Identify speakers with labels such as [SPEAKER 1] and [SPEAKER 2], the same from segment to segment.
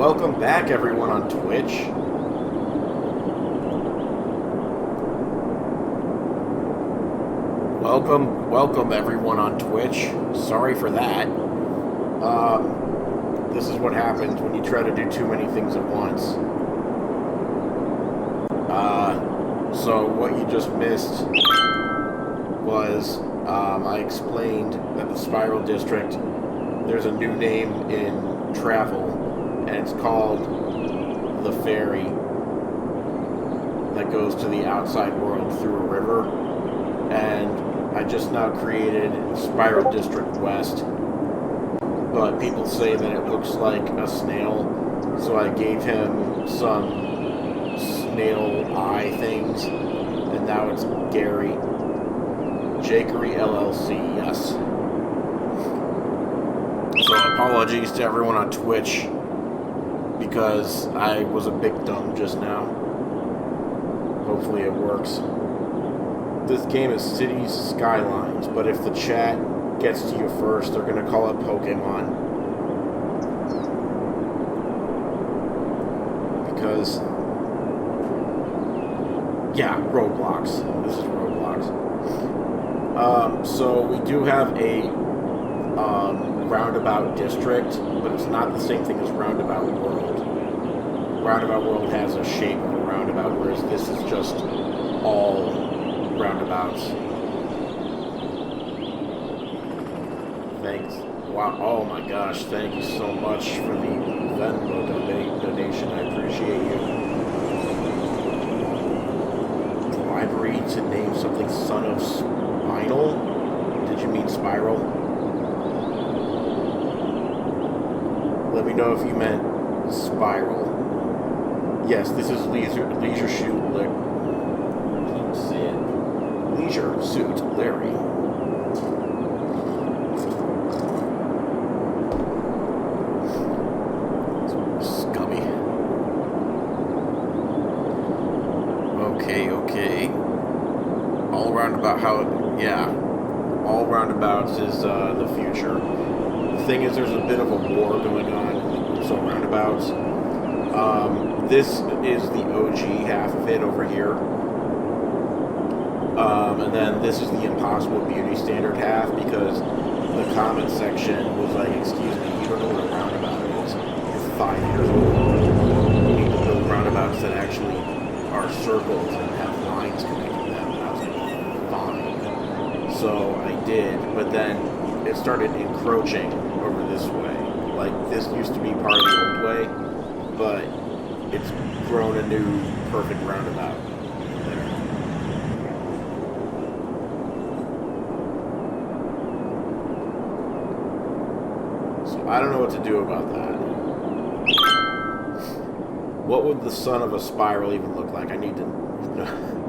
[SPEAKER 1] welcome back everyone on Twitch. Welcome everyone on Twitch. Sorry for that. This is what happens when you try to do too many things at once. So what you just missed was, I explained that the Spiral District, there's a new name in travel, and it's called the Ferry, that goes to the outside world through a river. And I just now created Spiral District West, but people say that it looks like a snail, so I gave him some snail eye things, and now it's Gary. Jakery LLC, yes. So apologies to everyone on Twitch, because I was a bit dumb just now. Hopefully it works. This game is Cities Skylines, but if the chat gets to you first, they're going to call it Pokemon. Because, yeah, Roblox. This is Roblox. So we do have a roundabout district, but it's not the same thing as Roundabout World. Roundabout World has a shape of a roundabout, whereas this is just all roundabouts. Thanks. Wow. Oh my gosh. Thank you so much for the Venmo donation. I appreciate you. Bribery to name something Son of Spinal? Did you mean Spiral? Let me know if you meant Spiral. Yes, this is Leisure Suit Leisure Suit Larry. Scummy. Okay. All roundabout all roundabouts is the future. The thing is, there's a bit of a war going on in the groups on roundabouts. This is the OG half of it over here. And then this is the Impossible Beauty Standard half, because the comment section was like, excuse me, you don't know what a roundabout is. You're 5 years old. You need to build roundabouts that actually are circles and have lines connecting them. And I was like, fine. So I did, but then it started encroaching over this way. Like, this used to be part of the old way, but it's grown a new perfect roundabout there. So I don't know what to do about that. What would the son of a spiral even look like? I need to...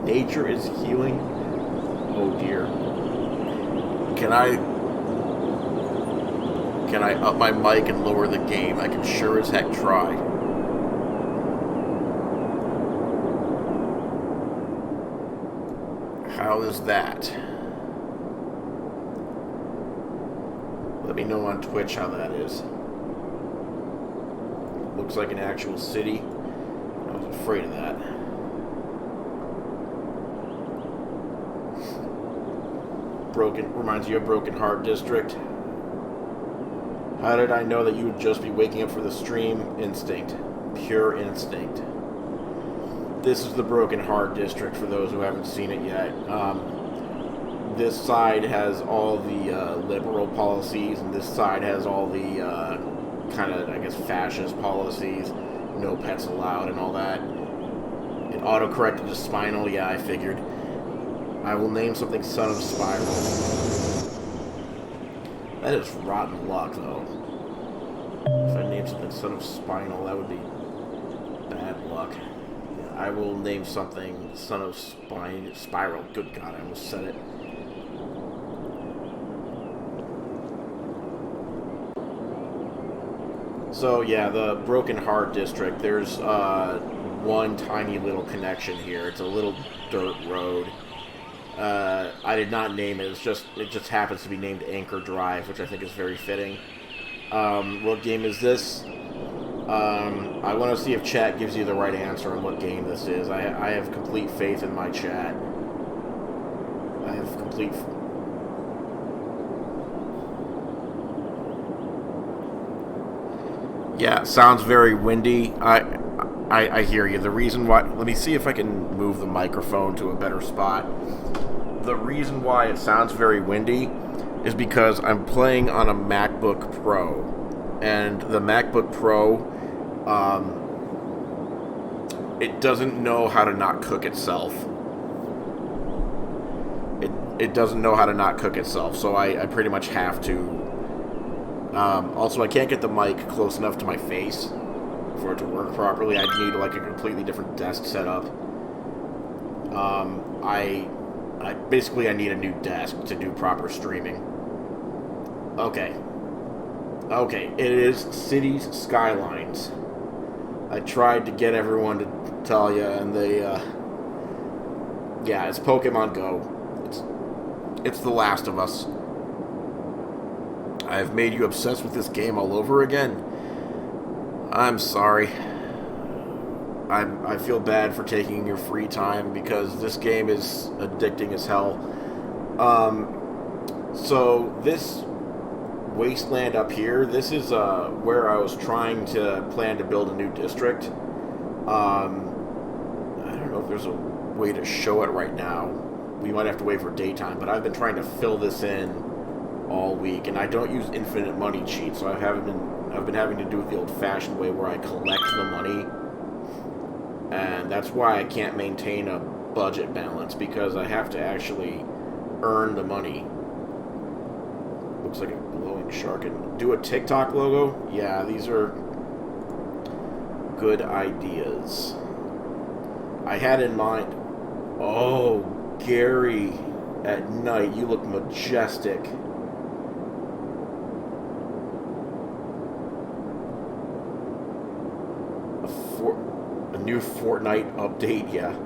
[SPEAKER 1] Nature is healing? Oh dear. Can I up my mic and lower the game? I can sure as heck try. How is that? Let me know on Twitch how that is. Looks like an actual city. I was afraid of that. Reminds you of Broken Heart District. How did I know that you would just be waking up for the stream? Instinct. Pure instinct. This is the Broken Heart District for those who haven't seen it yet. This side has all the liberal policies, and this side has all the kind of, I guess, fascist policies. No pets allowed and all that. It autocorrected to Spinal. Yeah, I figured. I will name something Son of Spiral. That is rotten luck, though. If I name something Son of Spinal, that would be bad luck. I will name something Son of Spiral. Good God, I almost said it. So yeah, the Broken Heart District, there's one tiny little connection here. It's a little dirt road. I did not name it. It just happens to be named Anchor Drive, which I think is very fitting. What game is this? I want to see if chat gives you the right answer on what game this is. I have complete faith in my chat. I have complete... Yeah, sounds very windy. I hear you. The reason why... Let me see if I can move the microphone to a better spot. The reason why it sounds very windy is because I'm playing on a MacBook Pro. And the MacBook Pro, it doesn't know how to not cook itself. It doesn't know how to not cook itself, so I pretty much have to. Also, I can't get the mic close enough to my face for it to work properly. I need like a completely different desk setup. I basically I need a new desk to do proper streaming. Okay, it is Cities Skylines. I tried to get everyone to tell you, and they, yeah, it's Pokemon Go. It's The Last of Us. I've made you obsessed with this game all over again. I'm sorry. I feel bad for taking your free time because this game is addicting as hell. So this wasteland up here, this is where I was trying to plan to build a new district. I don't know if there's a way to show it right now. We might have to wait for daytime, but I've been trying to fill this in all week, and I don't use infinite money cheats, so I've been having to do it the old-fashioned way where I collect the money, and that's why I can't maintain a budget balance, because I have to actually earn the money. Looks like a glowing shark. And do a TikTok logo? Yeah, these are good ideas. I had in mind... Oh, Gary, at night, you look majestic. A new Fortnite update, yeah.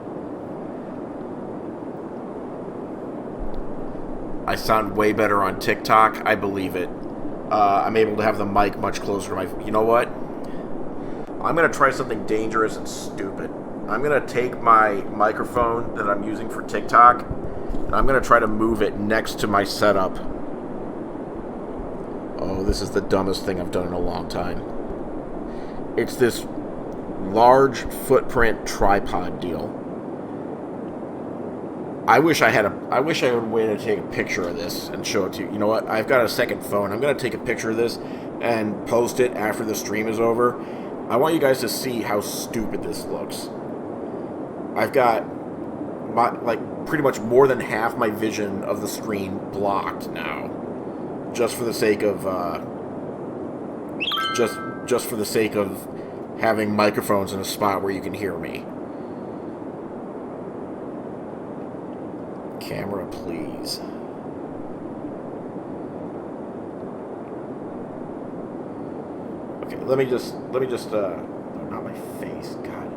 [SPEAKER 1] I sound way better on TikTok. I believe it. I'm able to have the mic much closer to my... You know what? I'm going to try something dangerous and stupid. I'm going to take my microphone that I'm using for TikTok, and I'm going to try to move it next to my setup. Oh, this is the dumbest thing I've done in a long time. It's this large footprint tripod deal. I wish I had a way to take a picture of this and show it to you. You know what? I've got a second phone. I'm going to take a picture of this and post it after the stream is over. I want you guys to see how stupid this looks. I've got pretty much more than half my vision of the screen blocked now, just for the sake of just for the sake of having microphones in a spot where you can hear me. Camera, please. Okay, let me just not my face, God.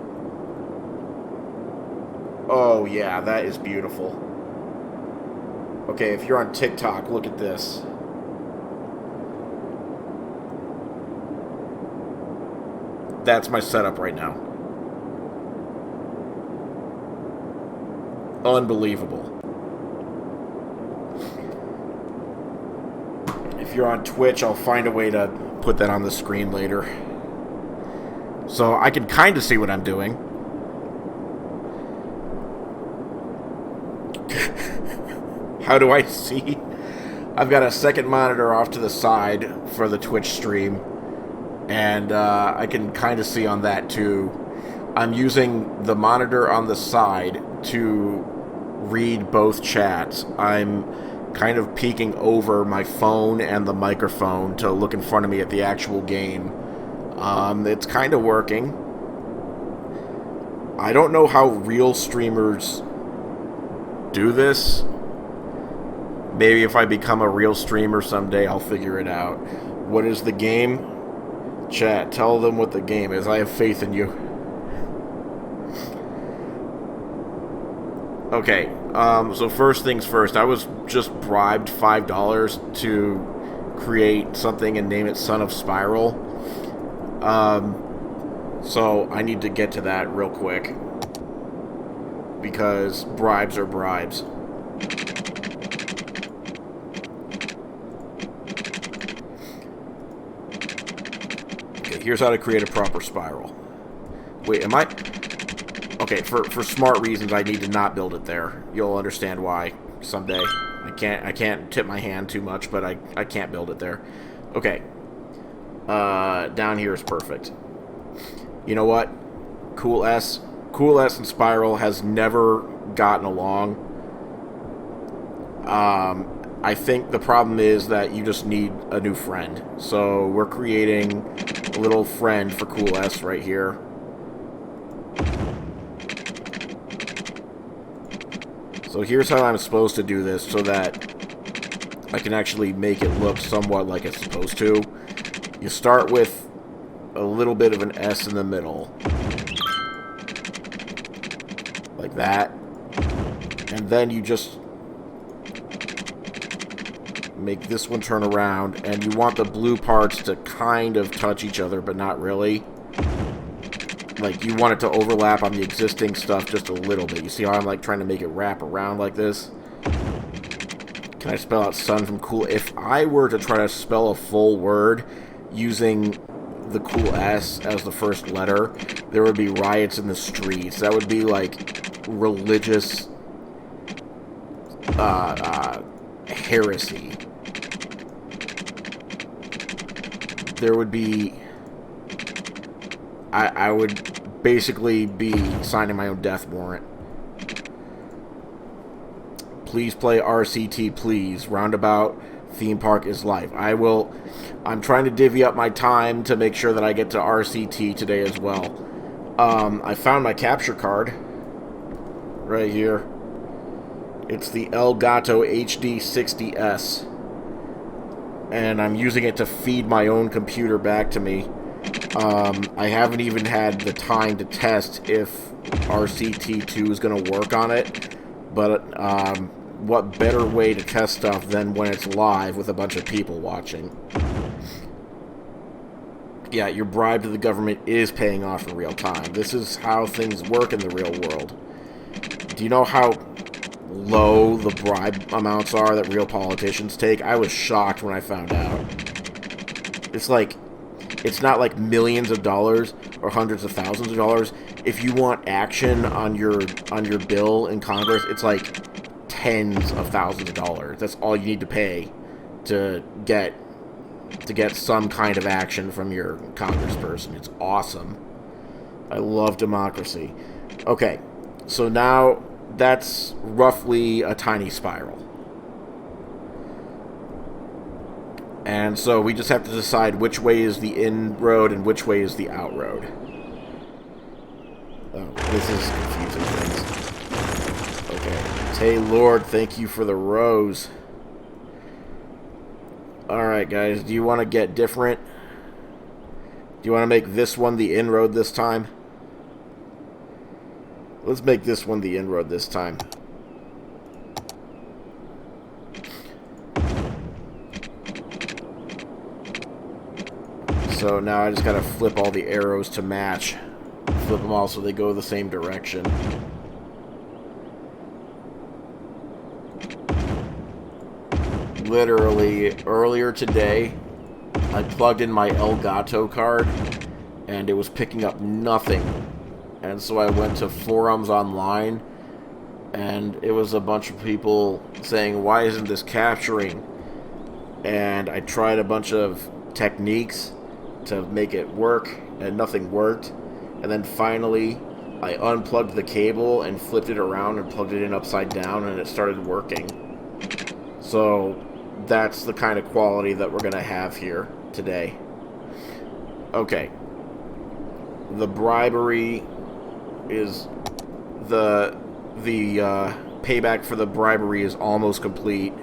[SPEAKER 1] Oh yeah, that is beautiful. Okay, if you're on TikTok, look at this. That's my setup right now. Unbelievable. If you're on Twitch, I'll find a way to put that on the screen later. So I can kind of see what I'm doing. How do I see? I've got a second monitor off to the side for the Twitch stream, and I can kind of see on that too. I'm using the monitor on the side to read both chats. I'm kind of peeking over my phone and the microphone to look in front of me at the actual game. It's kind of working. I don't know how real streamers do this. Maybe if I become a real streamer someday, I'll figure it out. What is the game? Chat, tell them what the game is. I have faith in you. Okay, so first things first. I was just bribed $5 to create something and name it Son of Spiral. So I need to get to that real quick. Because bribes are bribes. Okay, here's how to create a proper spiral. Wait, am I... Okay, for smart reasons, I need to not build it there. You'll understand why someday. I can't tip my hand too much, but I can't build it there. Okay. Down here is perfect. You know what? Cool S and Spiral has never gotten along. I think the problem is that you just need a new friend. So we're creating a little friend for Cool S right here. So here's how I'm supposed to do this so that I can actually make it look somewhat like it's supposed to. You start with a little bit of an S in the middle. Like that. And then you just make this one turn around, and you want the blue parts to kind of touch each other, but not really. Like, you want it to overlap on the existing stuff just a little bit. You see how I'm, like, trying to make it wrap around like this? Can I spell out sun from cool? If I were to try to spell a full word using the cool S as the first letter, there would be riots in the streets. That would be, like, religious heresy. There would be... I would basically be signing my own death warrant. Please play RCT, please. Roundabout theme park is life. I'm trying to divvy up my time to make sure that I get to RCT today as well. I found my capture card. Right here. It's the Elgato HD 60S. And I'm using it to feed my own computer back to me. I haven't even had the time to test if RCT2 is going to work on it, but what better way to test stuff than when it's live with a bunch of people watching? Yeah, your bribe to the government is paying off in real time. This is how things work in the real world. Do you know how low the bribe amounts are that real politicians take? I was shocked when I found out. It's not like millions of dollars or hundreds of thousands of dollars. If you want action on your bill in Congress, it's like tens of thousands of dollars. That's all you need to pay to get some kind of action from your congressperson. It's awesome. I love democracy. Okay, so now that's roughly a tiny spiral. And so we just have to decide which way is the in road and which way is the out road. Oh, this is confusing things. Okay. Hey, Lord, thank you for the rose. Alright, guys, do you want to get different? Do you want to make this one the in road this time? Let's make this one the in road this time. So now I just gotta flip all the arrows to match. Flip them all so they go the same direction. Literally, earlier today, I plugged in my Elgato card, and it was picking up nothing. And so I went to forums online, and it was a bunch of people saying, why isn't this capturing? And I tried a bunch of techniques to make it work, and nothing worked. And then finally I unplugged the cable and flipped it around and plugged it in upside down, and it started working. So that's the kind of quality that we're gonna have here today. Okay, the bribery is the payback for the bribery is almost complete.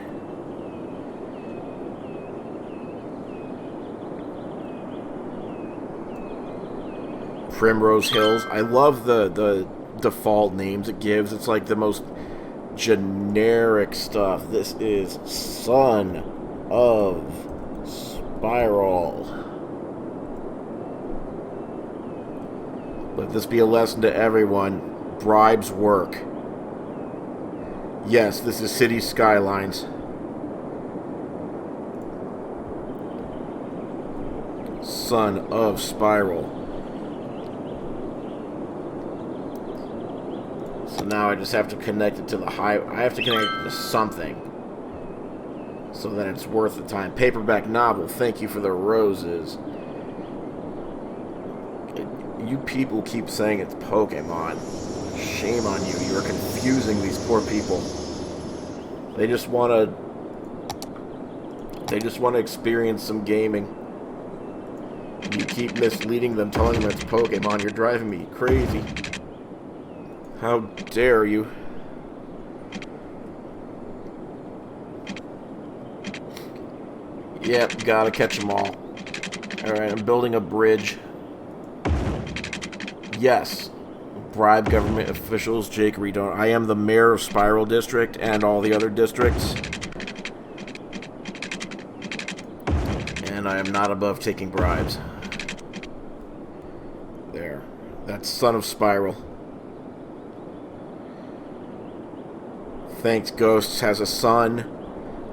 [SPEAKER 1] Primrose Hills. I love the default names it gives. It's like the most generic stuff. This is Son of Spiral. Let this be a lesson to everyone. Bribes work. Yes, this is City Skylines. Son of Spiral. So now I just have to connect it to the highway. I have to connect it to something so that it's worth the time. Paperback novel. Thank you for the roses. You people keep saying it's Pokemon. Shame on you. You are confusing these poor people. They just want to experience some gaming. You keep misleading them, telling them it's Pokemon. You're driving me crazy. How dare you? Yep, gotta catch them all. Alright, I'm building a bridge. Yes. Bribe government officials, Jake Redon. I am the mayor of Spiral District and all the other districts. And I am not above taking bribes. There. That's Son of Spiral. Thanks, Ghosts has a son.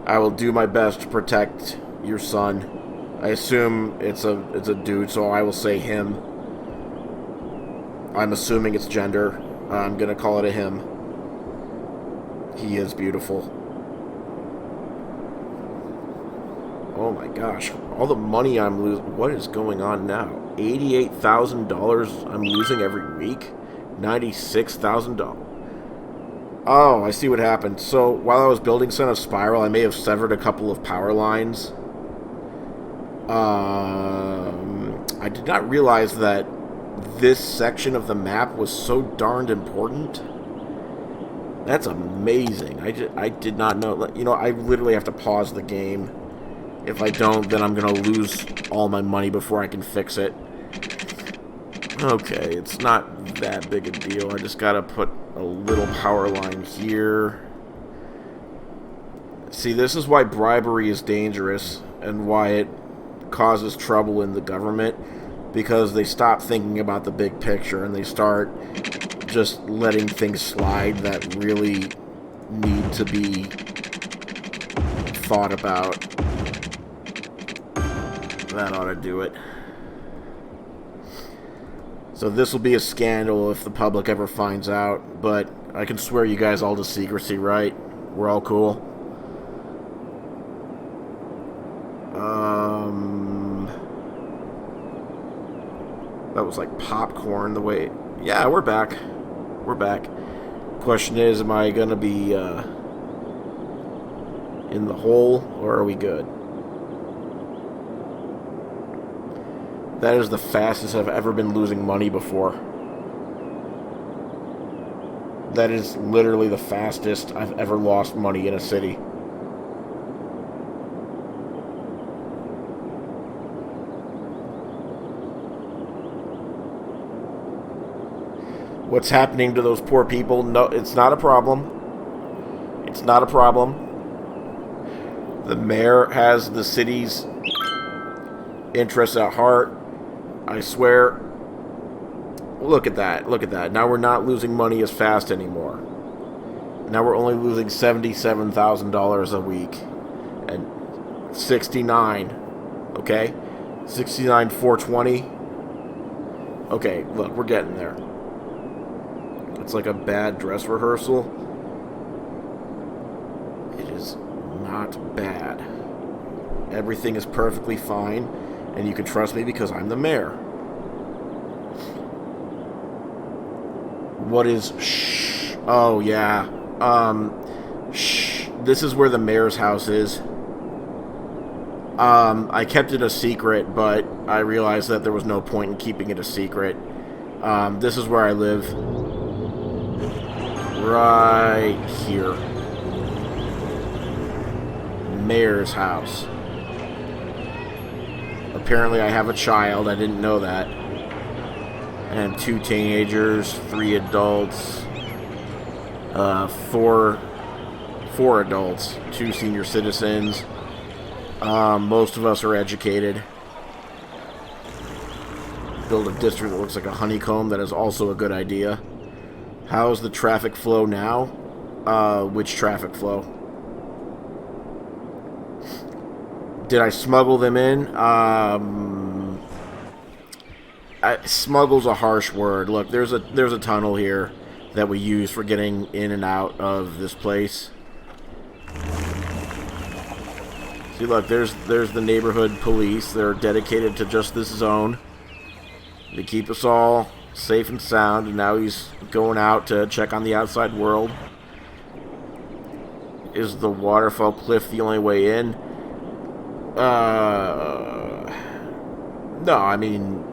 [SPEAKER 1] I will do my best to protect your son. I assume it's a dude, so I will say him. I'm assuming it's gender. I'm gonna call it a him. He is beautiful. Oh my gosh. All the money I'm losing. What is going on now? $88,000 I'm losing every week? $96,000. Oh, I see what happened. So, while I was building Son of Spiral, I may have severed a couple of power lines. I did not realize that this section of the map was so darned important. That's amazing. I did not know. You know, I literally have to pause the game. If I don't, then I'm going to lose all my money before I can fix it. Okay, it's not that big a deal. I just got to put a little power line here. See, this is why bribery is dangerous and why it causes trouble in the government. Because they stop thinking about the big picture and they start just letting things slide that really need to be thought about. That ought to do it. So this will be a scandal if the public ever finds out, but I can swear you guys all to secrecy, right? We're all cool. That was like popcorn the way... Yeah, we're back. We're back. Question is, am I going to be in the hole, or are we good? That is the fastest I've ever been losing money before. That is literally the fastest I've ever lost money in a city. What's happening to those poor people? No, it's not a problem. It's not a problem. The mayor has the city's interests at heart. I swear. Look at that. Look at that. Now we're not losing money as fast anymore. Now we're only losing $77,000 a week. And 69. Okay? 69,420. Okay, look, we're getting there. It's like a bad dress rehearsal. It is not bad. Everything is perfectly fine, and you can trust me because I'm the mayor. What is shh? Oh, yeah. Shh. This is where the mayor's house is. I kept it a secret, but I realized that there was no point in keeping it a secret. This is where I live. Right here. Mayor's house. Apparently I have a child. I didn't know that. And 2 teenagers, 3 adults, 4 adults, 2 senior citizens. Most of us are educated. build a district that looks like a honeycomb. That is also a good idea. How's the traffic flow now? Which traffic flow? Did I smuggle them in? Smuggle's a harsh word. Look, there's a tunnel here that we use for getting in and out of this place. See, look, there's the neighborhood police. They're dedicated to just this zone. They keep us all safe and sound, and now he's going out to check on the outside world. Is the waterfall cliff the only way in? No, I mean,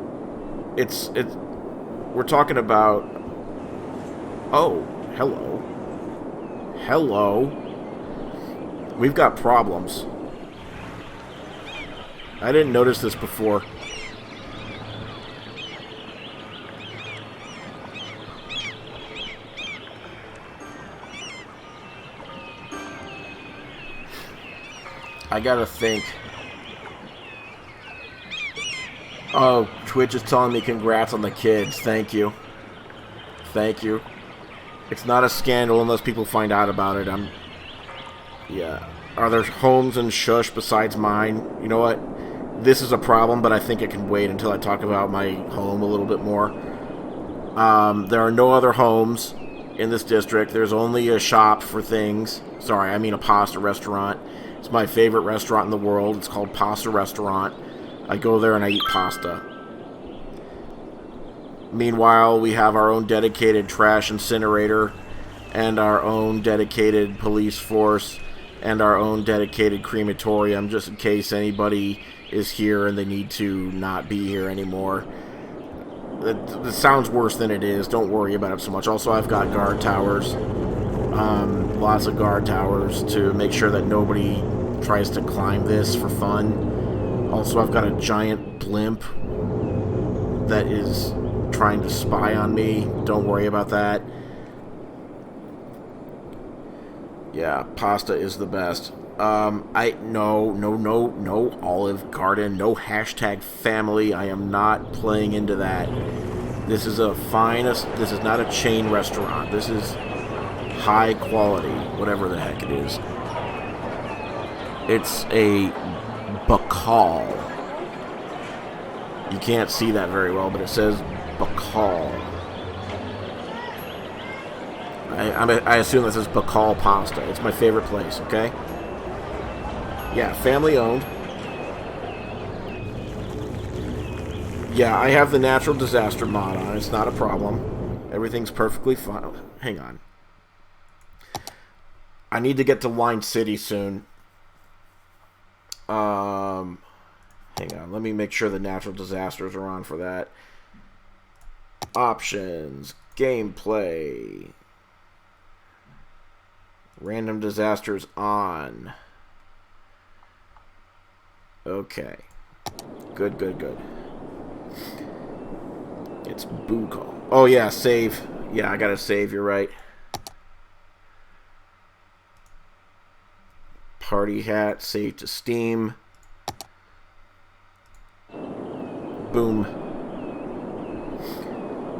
[SPEAKER 1] it's we're talking about... Oh, hello. Hello. We've got problems. I didn't notice this before. I gotta think. Oh, Twitch is telling me congrats on the kids. Thank you. Thank you. It's not a scandal unless people find out about it. Yeah. Are there homes in Shush besides mine? You know what? This is a problem, but I think it can wait until I talk about my home a little bit more. There are no other homes in this district. There's only a shop for things. Sorry, I mean a pasta restaurant. It's my favorite restaurant in the world. It's called Pasta Restaurant. I go there and I eat pasta. Meanwhile, we have our own dedicated trash incinerator and our own dedicated police force and our own dedicated crematorium, just in case anybody is here and they need to not be here anymore. It sounds worse than it is. Don't worry about it so much. Also, I've got guard towers. Lots of guard towers to make sure that nobody tries to climb this for fun. Also, I've got a giant blimp that is trying to spy on me. Don't worry about that. Yeah, pasta is the best. No Olive Garden, no hashtag family. I am not playing into that. This is this is not a chain restaurant. This is high quality, whatever the heck it is. It's a Bacall. You can't see that very well, but it says Bacall. I assume this is Bacall Pasta. It's my favorite place, okay? Yeah, family owned. Yeah, I have the natural disaster mod on. It's not a problem. Everything's perfectly fine. Hang on. I need to get to Line City soon. Hang on. Let me make sure the natural disasters are on for that. Options. Gameplay. Random disasters on. Okay. Good. It's Boo Call. Oh, yeah, save. Yeah, I gotta save, you're right. Party hat, save to Steam. Boom.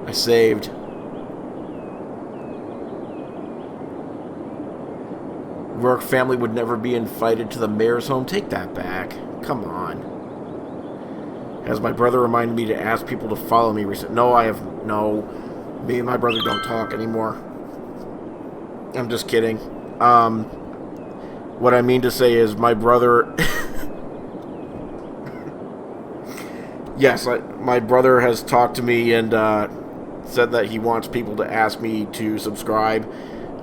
[SPEAKER 1] I saved. Rourke family would never be invited to the mayor's home. Take that back. Come on. Has my brother reminded me to ask people to follow me recently? No, I have no. Me and my brother don't talk anymore. I'm just kidding. What I mean to say is my brother... Yes, my brother has talked to me and said that he wants people to ask me to subscribe.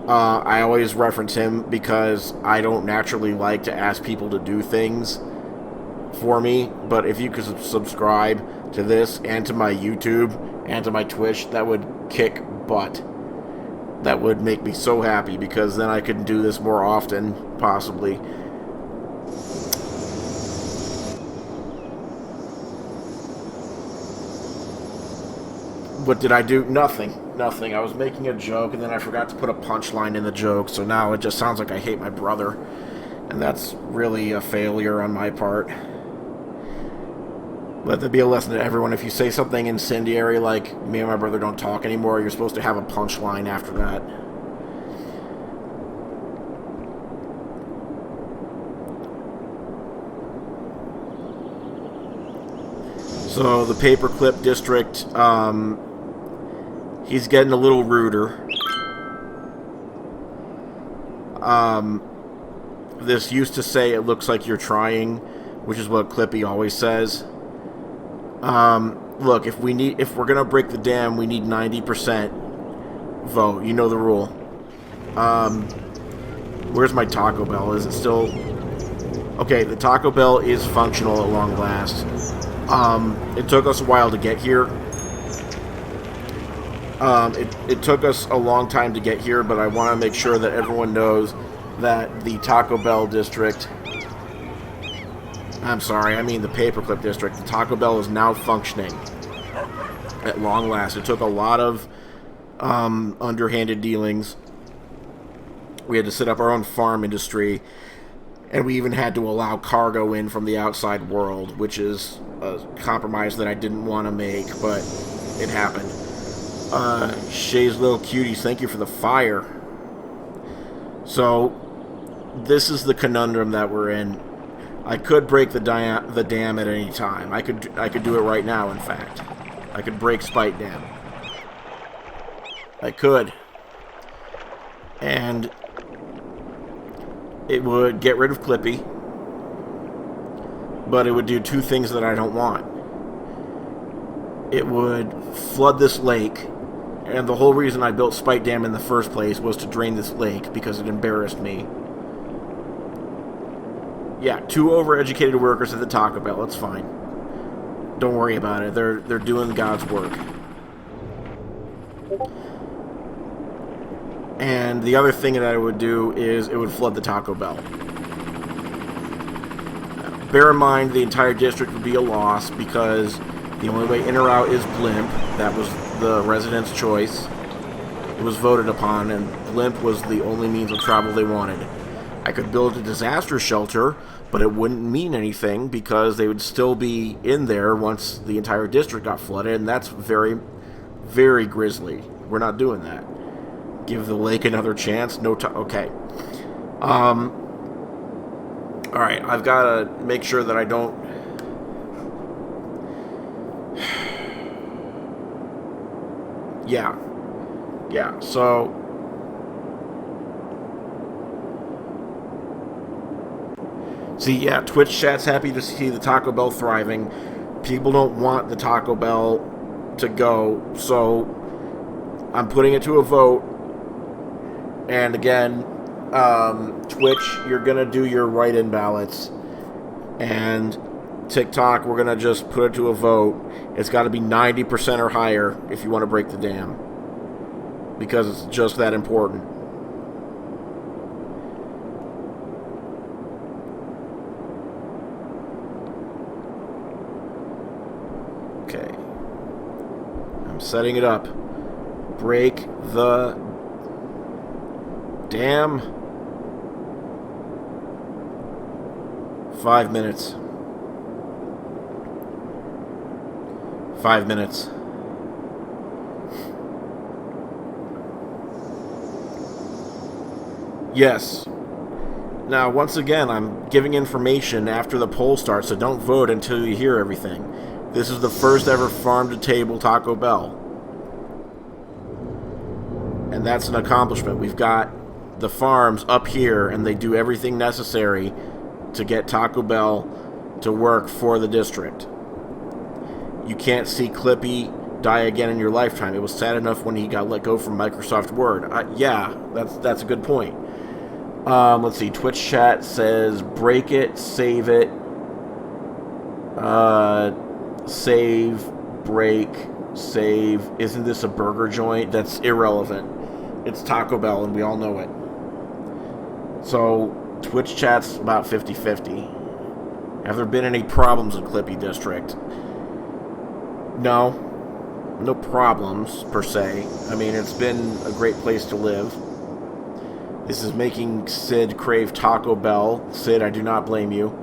[SPEAKER 1] I always reference him because I don't naturally like to ask people to do things for me, but if you could subscribe to this and to my YouTube and to my Twitch, that would kick butt. That would make me so happy, because then I could do this more often, possibly. What did I do? Nothing. I was making a joke, and then I forgot to put a punchline in the joke, so now it just sounds like I hate my brother. And that's really a failure on my part. Let that be a lesson to everyone. If you say something incendiary like, me and my brother don't talk anymore, you're supposed to have a punchline after that. So, the Paperclip District, he's getting a little ruder. This used to say, it looks like you're trying, which is what Clippy always says. Look, if we're gonna break the dam, we need 90% vote. You know the rule. Where's my Taco Bell? Is it still... Okay, the Taco Bell is functional at long last. It took us a while to get here. It took us a long time to get here, but I want to make sure that everyone knows that the Taco Bell district... I'm sorry, I mean the Paperclip district. The Taco Bell is now functioning at long last. It took a lot of underhanded dealings. We had to set up our own farm industry, and we even had to allow cargo in from the outside world, which is a compromise that I didn't want to make, but it happened. Shay's Little Cuties, thank you for the fire. So, this is the conundrum that we're in. I could break the dam at any time. I could do it right now, in fact. I could break Spite Dam. I could. And it would get rid of Clippy, but it would do two things that I don't want. It would flood this lake, and the whole reason I built Spite Dam in the first place was to drain this lake, because it embarrassed me. Yeah, 2 overeducated workers at the Taco Bell, it's fine. Don't worry about it, they're doing God's work. And the other thing that I would do is it would flood the Taco Bell. Bear in mind, the entire district would be a loss because the only way in or out is blimp. That was the residents' choice. It was voted upon, and blimp was the only means of travel they wanted. I could build a disaster shelter, but it wouldn't mean anything because they would still be in there once the entire district got flooded, and that's very, very grisly. We're not doing that. Give the lake another chance. No time. Okay. Alright, I've got to make sure that I don't... Yeah, so... See, yeah, Twitch chat's happy to see the Taco Bell thriving. People don't want the Taco Bell to go, so I'm putting it to a vote. And again, Twitch, you're going to do your write-in ballots. And TikTok, we're going to just put it to a vote. It's got to be 90% or higher if you want to break the dam. Because it's just that important. Okay. I'm setting it up. Break the dam. 5 minutes. 5 minutes. Yes. Now, once again, I'm giving information after the poll starts, so don't vote until you hear everything. This is the first ever farm-to-table Taco Bell. And that's an accomplishment. We've got the farms up here, and they do everything necessary to get Taco Bell to work for the district. You can't see Clippy die again in your lifetime. It was sad enough when he got let go from Microsoft Word. Yeah, that's a good point. Let's see. Twitch chat says break it, save it, save, break, save. Isn't this a burger joint? That's irrelevant. It's Taco Bell, and we all know it. So, Twitch chat's about 50-50. Have there been any problems in Clippy District? No. No problems, per se. I mean, it's been a great place to live. This is making Sid crave Taco Bell. Sid, I do not blame you.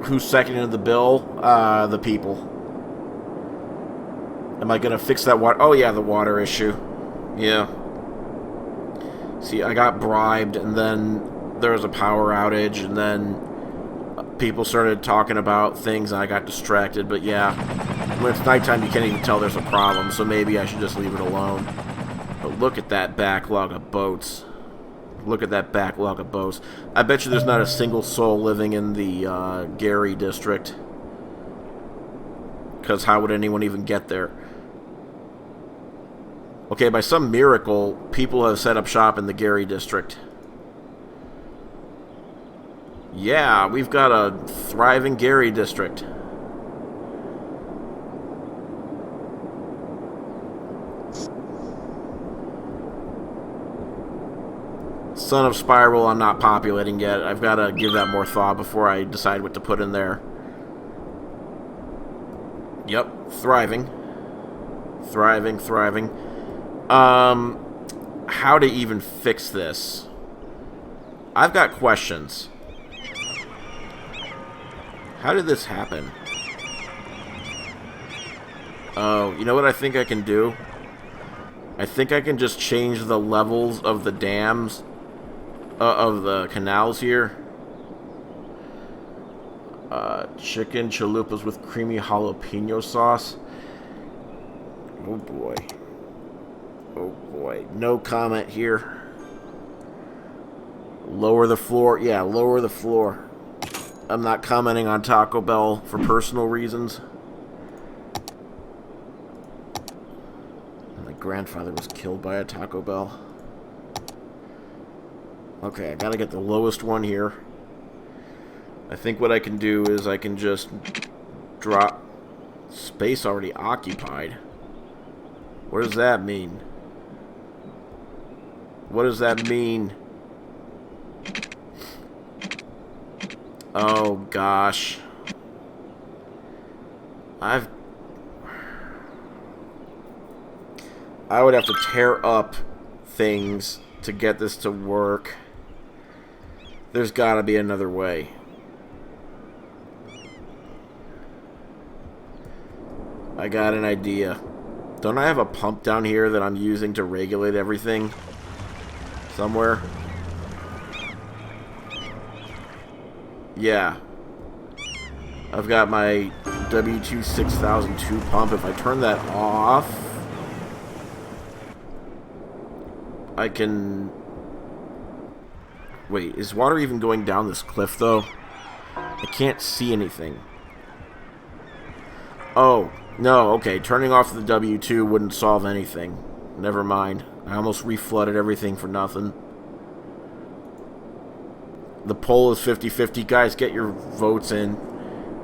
[SPEAKER 1] Who's seconding the bill? The people. Am I gonna fix that water? Oh yeah, the water issue. Yeah. See, I got bribed, and then there was a power outage, and then people started talking about things, and I got distracted. But yeah, when it's nighttime, you can't even tell there's a problem, so maybe I should just leave it alone. But look at that backlog of boats. Look at that backlog of boats. I bet you there's not a single soul living in the Gary district. Because how would anyone even get there? Okay, by some miracle, people have set up shop in the Gary district. Yeah, we've got a thriving Gary district. Son of Spiral, I'm not populating yet. I've got to give that more thought before I decide what to put in there. Yep, thriving. Thriving, thriving. How to even fix this? I've got questions. How did this happen? Oh, you know what I think I can do? I think I can just change the levels of the dams, of the canals here. Chicken chalupas with creamy jalapeno sauce. Oh boy. Oh boy. No comment here. Lower the floor. Yeah, lower the floor. I'm not commenting on Taco Bell for personal reasons. My grandfather was killed by a Taco Bell. Okay, I gotta get the lowest one here. I think what I can do is I can just drop space already occupied. What does that mean? What does that mean? Oh gosh. I would have to tear up things to get this to work. There's gotta be another way. I got an idea. Don't I have a pump down here that I'm using to regulate everything? Somewhere? Yeah. I've got my W2 6002 pump. If I turn that off, I can... Wait, is water even going down this cliff, though? I can't see anything. Oh, no, okay. Turning off the W2 wouldn't solve anything. Never mind. I almost reflooded everything for nothing. The poll is 50-50. Guys, get your votes in.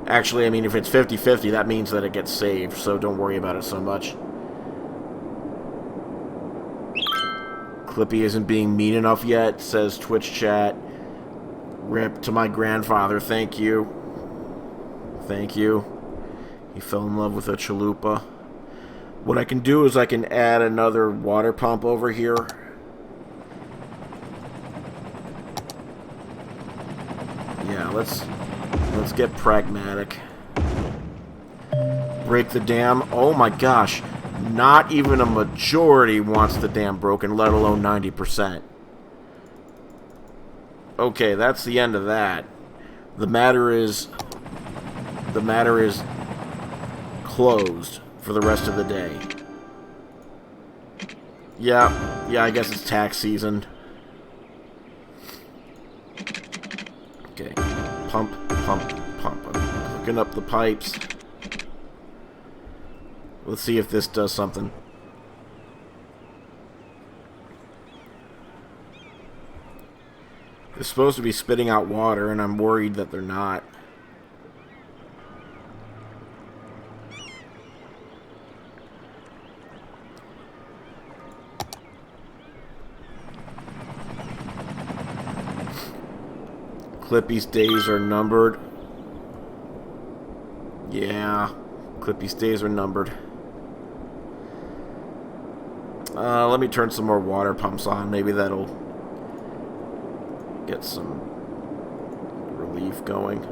[SPEAKER 1] Actually, I mean, if it's 50-50, that means that it gets saved, so don't worry about it so much. Clippy isn't being mean enough yet, says Twitch chat. Rip to my grandfather, thank you. Thank you. He fell in love with a chalupa. What I can do is I can add another water pump over here. Yeah, let's get pragmatic. Break the dam. Oh my gosh. Not even a majority wants the dam broken, let alone 90%. Okay, that's the end of that. The matter is closed for the rest of the day. Yeah, I guess it's tax season. Okay, pump, pump, pump. I'm hooking up the pipes. Let's see if this does something. They're supposed to be spitting out water, and I'm worried that they're not. Clippy's days are numbered. Yeah, Clippy's days are numbered. Let me turn some more water pumps on. Maybe that'll get some relief going.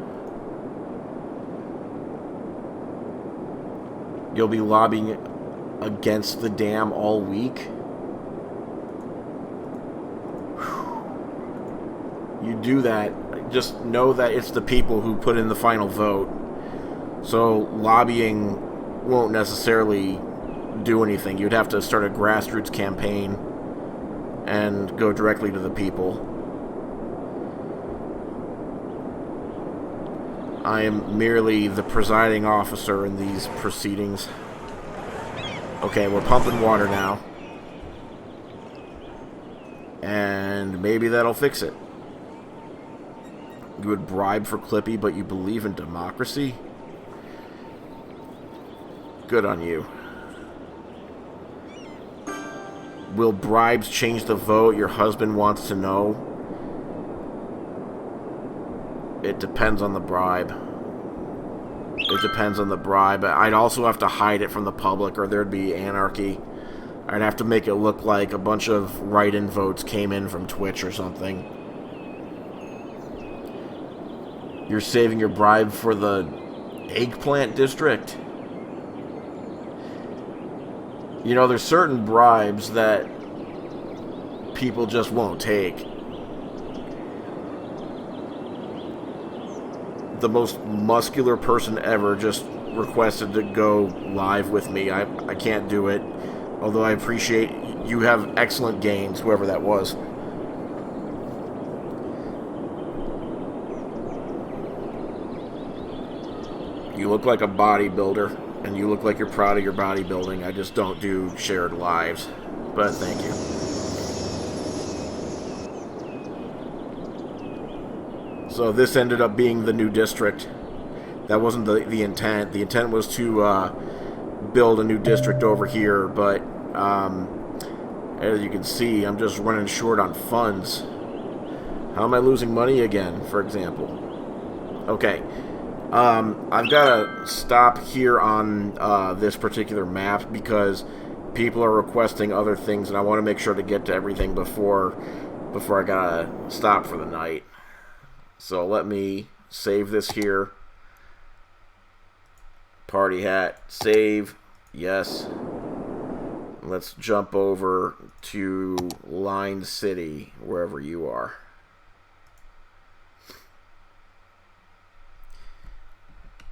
[SPEAKER 1] You'll be lobbying against the dam all week? You do that, just know that it's the people who put in the final vote. So lobbying won't necessarily do anything. You'd have to start a grassroots campaign and go directly to the people. I am merely the presiding officer in these proceedings. Okay, we're pumping water now. And maybe that'll fix it. You would bribe for Clippy, but you believe in democracy? Good on you. Will bribes change the vote? Your husband wants to know. It depends on the bribe. It depends on the bribe. I'd also have to hide it from the public, or there'd be anarchy. I'd have to make it look like a bunch of write-in votes came in from Twitch or something. You're saving your bribe for the eggplant district? You know, there's certain bribes that people just won't take. The most muscular person ever just requested to go live with me. I can't do it. Although I appreciate you have excellent gains, whoever that was. You look like a bodybuilder, and you look like you're proud of your bodybuilding. I just don't do shared lives. But thank you. So this ended up being the new district. That wasn't the intent. The intent was to build a new district over here, but as you can see, I'm just running short on funds. How am I losing money again, for example? Okay. I've got to stop here on this particular map because people are requesting other things, and I want to make sure to get to everything before I gotta stop for the night. So let me save this here. Party hat, save, yes. Let's jump over to Line City, wherever you are.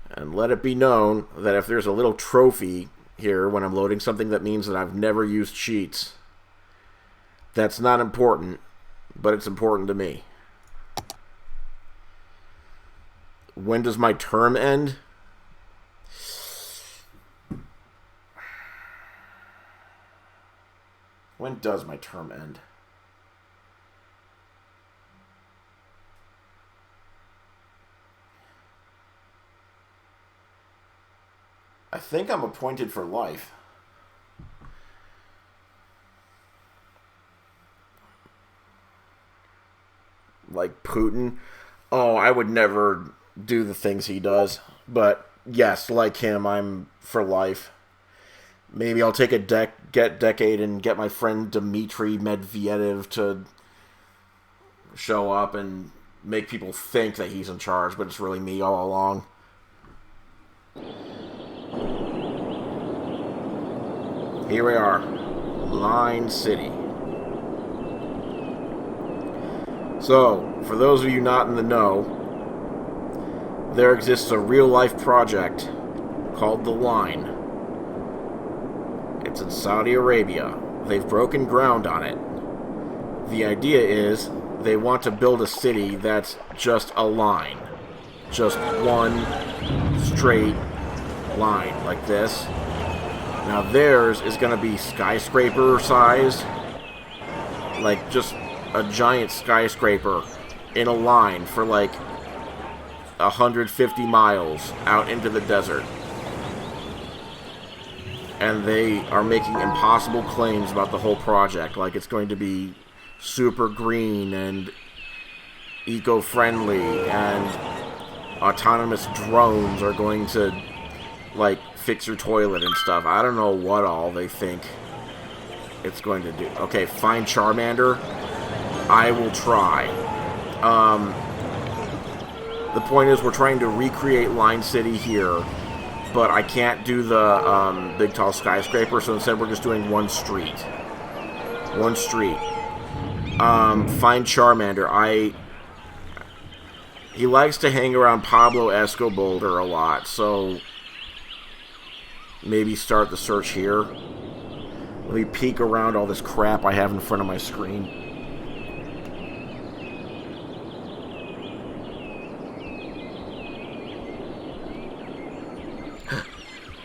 [SPEAKER 1] And let it be known that if there's a little trophy here when I'm loading something, that means that I've never used cheats. That's not important, but it's important to me. When does my term end? When does my term end? I think I'm appointed for life. Like Putin? Oh, I would never do the things he does. But yes, like him, I'm for life. Maybe I'll take a decade and get my friend Dmitry Medvedev to show up and make people think that he's in charge, but it's really me all along. Here we are, Line City. So, for those of you not in the know, there exists a real-life project called The Line. It's in Saudi Arabia. They've broken ground on it. The idea is they want to build a city that's just a line. Just one straight line like this. Now theirs is going to be skyscraper sized. Like just a giant skyscraper in a line for like 150 miles out into the desert. And they are making impossible claims about the whole project, like it's going to be super green and eco-friendly, and autonomous drones are going to, like, fix your toilet and stuff. I don't know what all they think it's going to do. Okay, find Charmander. I will try. The point is we're trying to recreate Line City here, but I can't do the big tall skyscraper, so instead we're just doing one street. One street. Find Charmander. He likes to hang around Pablo Escobar a lot, so maybe start the search here. Let me peek around all this crap I have in front of my screen.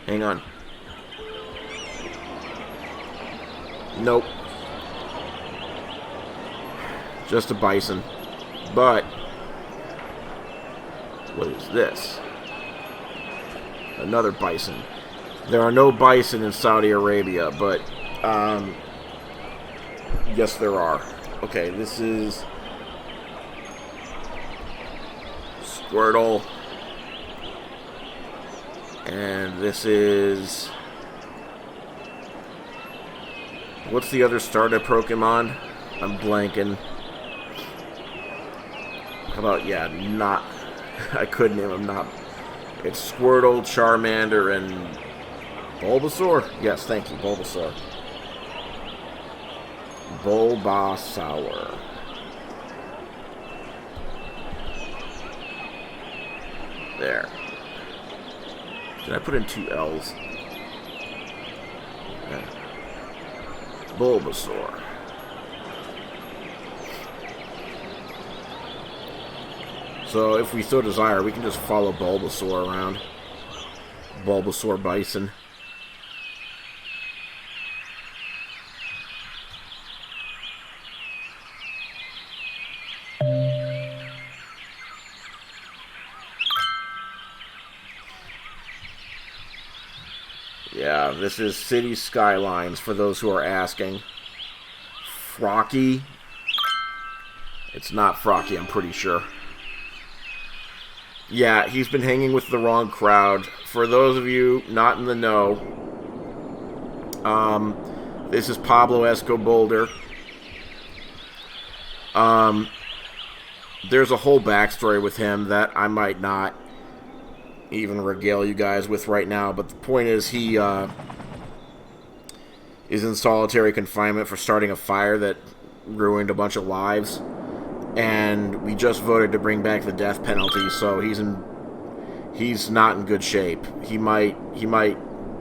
[SPEAKER 1] Hang on. Nope. Just a bison. But what is this? Another bison. There are no bison in Saudi Arabia, but yes there are. Okay, this is Squirtle. And this is... what's the other starter Pokemon? I'm blanking. How about, yeah, not... I could name them, not... It's Squirtle, Charmander, and... Bulbasaur? Yes, thank you, Bulbasaur. Bulbasaur. There. Did I put in 2 L's? Okay. Bulbasaur. So if we so desire, we can just follow Bulbasaur around. Bulbasaur Bison. Yeah, this is City Skylines, for those who are asking. Frocky? It's not Frocky, I'm pretty sure. Yeah, he's been hanging with the wrong crowd. For those of you not in the know, this is Pablo Escobar. There's a whole backstory with him that I might not even regale you guys with right now, but the point is he is in solitary confinement for starting a fire that ruined a bunch of lives, and we just voted to bring back the death penalty, so he's not in good shape. He might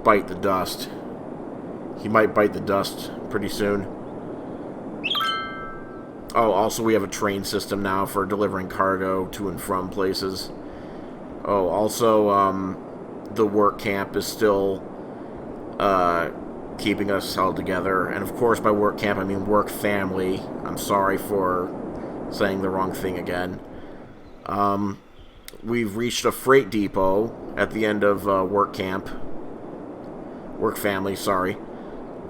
[SPEAKER 1] bite the dust. He might bite the dust pretty soon. Oh, also we have a train system now for delivering cargo to and from places. Oh, also, the work camp is still keeping us held together. And of course, by work camp, I mean work family. I'm sorry for saying the wrong thing again. We've reached a freight depot at the end of work camp. Work family, sorry.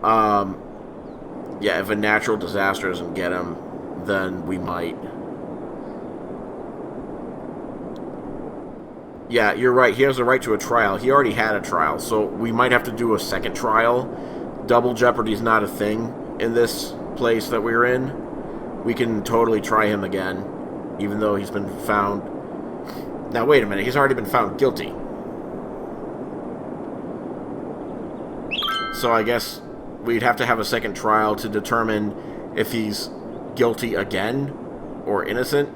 [SPEAKER 1] Yeah, if a natural disaster doesn't get him, then we might. Yeah, you're right. He has a right to a trial. He already had a trial, so we might have to do a second trial. Double jeopardy is not a thing in this place that we're in. We can totally try him again, even though he's been found... Now, wait a minute. He's already been found guilty. So I guess we'd have to have a second trial to determine if he's guilty again or innocent.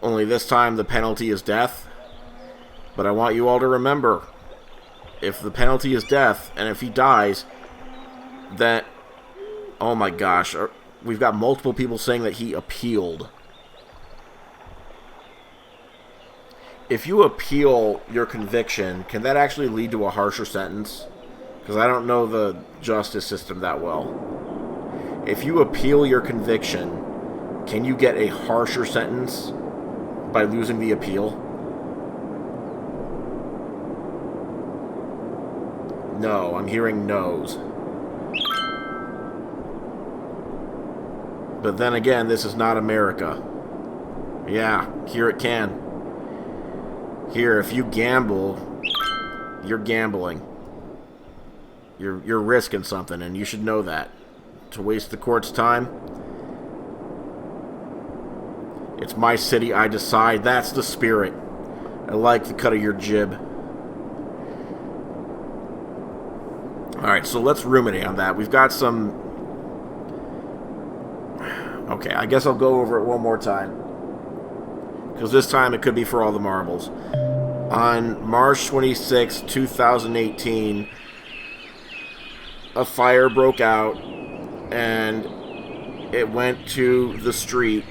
[SPEAKER 1] Only this time the penalty is death. But I want you all to remember, if the penalty is death, and if he dies, that... Oh my gosh, we've got multiple people saying that he appealed. If you appeal your conviction, can that actually lead to a harsher sentence? Because I don't know the justice system that well. If you appeal your conviction, can you get a harsher sentence by losing the appeal? No, I'm hearing no's. But then again, this is not America. Yeah, here it can. Here, if you gamble, you're gambling. You're risking something, and you should know that. To waste the court's time. It's my city, I decide. That's the spirit. I like the cut of your jib. Alright, so let's ruminate on that. We've got some... Okay, I guess I'll go over it one more time. Because this time it could be for all the marbles. On March 26, 2018, a fire broke out, and it went to the street,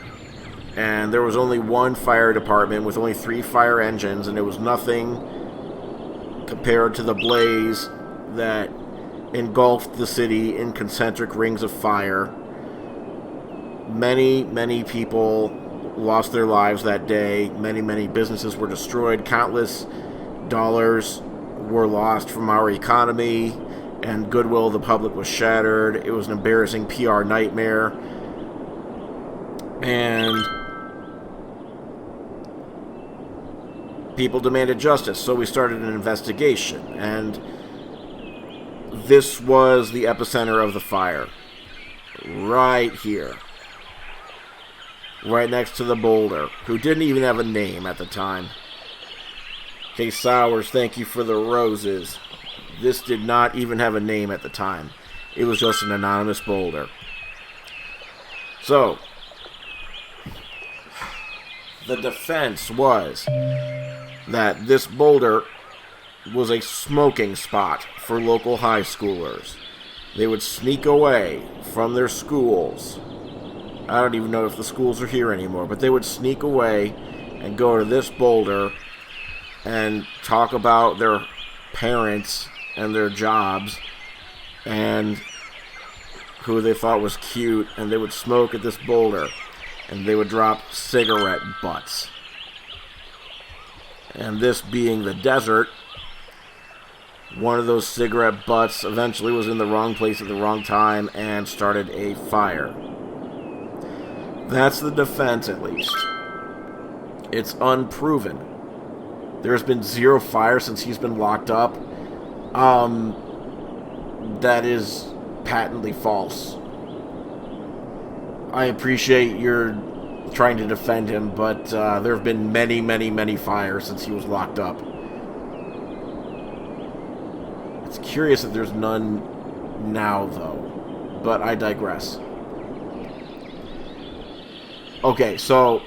[SPEAKER 1] and there was only one fire department with only 3 fire engines, and it was nothing compared to the blaze that engulfed the city in concentric rings of fire. Many, many people lost their lives that day. Many, many businesses were destroyed. Countless dollars were lost from our economy, and goodwill of the public was shattered. It was an embarrassing PR nightmare. And people demanded justice, so we started an investigation. And this was the epicenter of the fire. Right here. Right next to the boulder, who didn't even have a name at the time. Hey Sowers, thank you for the roses. This did not even have a name at the time. It was just an anonymous boulder. So, the defense was that this boulder was a smoking spot for local high schoolers. They would sneak away from their schools. I don't even know if the schools are here anymore, but they would sneak away and go to this boulder and talk about their parents and their jobs and who they thought was cute, and they would smoke at this boulder, and they would drop cigarette butts. And this being the desert, one of those cigarette butts eventually was in the wrong place at the wrong time and started a fire. That's the defense, at least. It's unproven. There's been 0 fire since he's been locked up. That is patently false. I appreciate your trying to defend him, but there have been many, many, many fires since he was locked up. It's curious that there's none now, though. But I digress. Okay, so,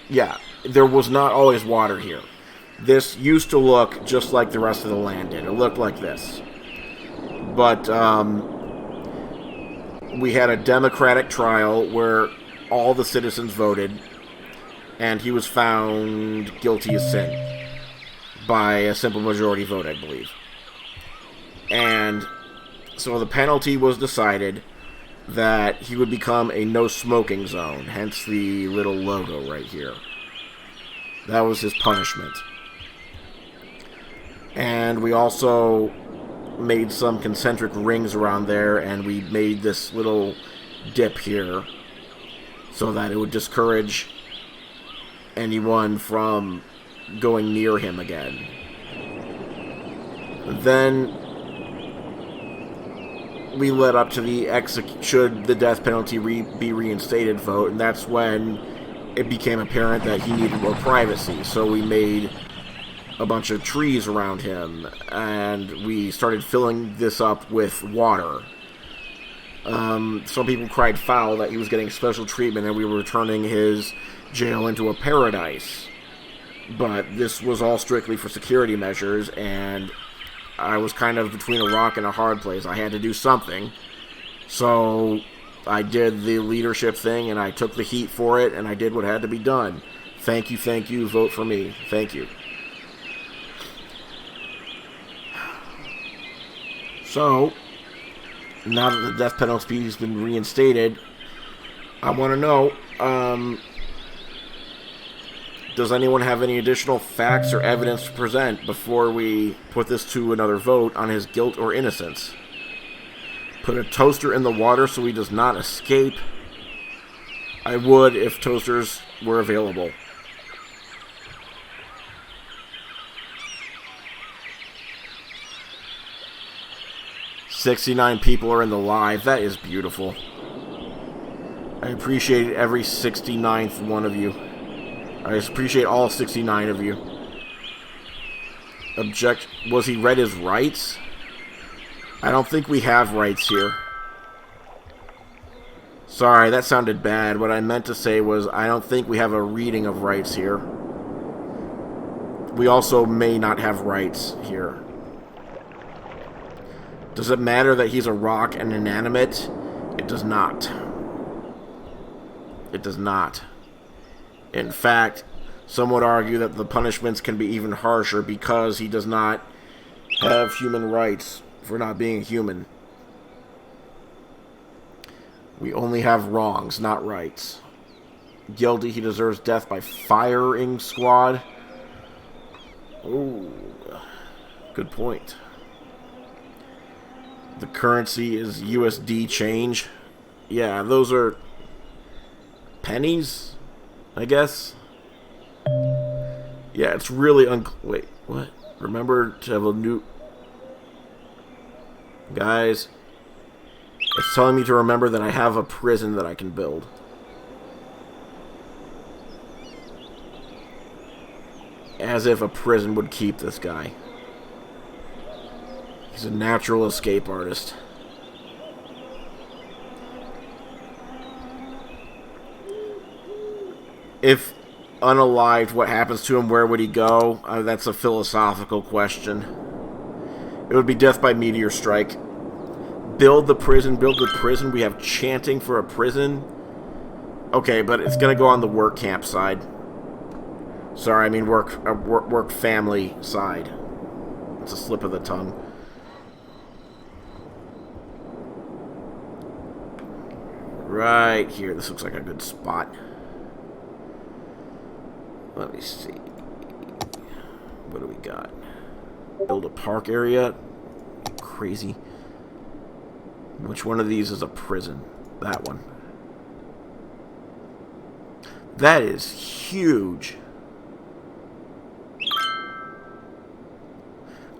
[SPEAKER 1] yeah, there was not always water here. This used to look just like the rest of the land did. It looked like this. But, we had a democratic trial where all the citizens voted, and he was found guilty of sin by a simple majority vote, I believe. And so the penalty was decided that he would become a no-smoking zone, hence the little logo right here. That was his punishment. And we also made some concentric rings around there, and we made this little dip here so that it would discourage anyone from going near him again. Then we led up to the should the death penalty be reinstated vote, and that's when it became apparent that he needed more privacy. So we made a bunch of trees around him, and we started filling this up with water. Some people cried foul that he was getting special treatment and we were turning his jail into a paradise. But this was all strictly for security measures, and I was kind of between a rock and a hard place. I had to do something. So I did the leadership thing, and I took the heat for it, and I did what had to be done. Thank you, vote for me. Thank you. So, now that the death penalty has been reinstated, I want to know, does anyone have any additional facts or evidence to present before we put this to another vote on his guilt or innocence? Put a toaster in the water so he does not escape. I would if toasters were available. "69 people are in the live." That is beautiful. I appreciate every 69th one of you. I appreciate all 69 of you. Was he read his rights? I don't think we have rights here. Sorry, that sounded bad. What I meant to say was I don't think we have a reading of rights here. We also may not have rights here. Does it matter that he's a rock and inanimate? It does not. It does not. In fact, some would argue that the punishments can be even harsher because he does not have human rights for not being human. We only have wrongs, not rights. Guilty, he deserves death by firing squad. Ooh, good point. The currency is USD change. Yeah, those are pennies, I guess. Yeah, it's really wait, what? Remember to have a new... Guys, it's telling me to remember that I have a prison that I can build. As if a prison would keep this guy. He's a natural escape artist. If unalived, what happens to him? Where would he go? That's a philosophical question. It would be death by meteor strike. Build the prison, build the prison. We have chanting for a prison. Okay, but it's going to go on the work camp side. Sorry, I mean work family side. It's a slip of the tongue. Right here. This looks like a good spot. Let me see. What do we got? Build a park area. Crazy. Which one of these is a prison? That one. That is huge.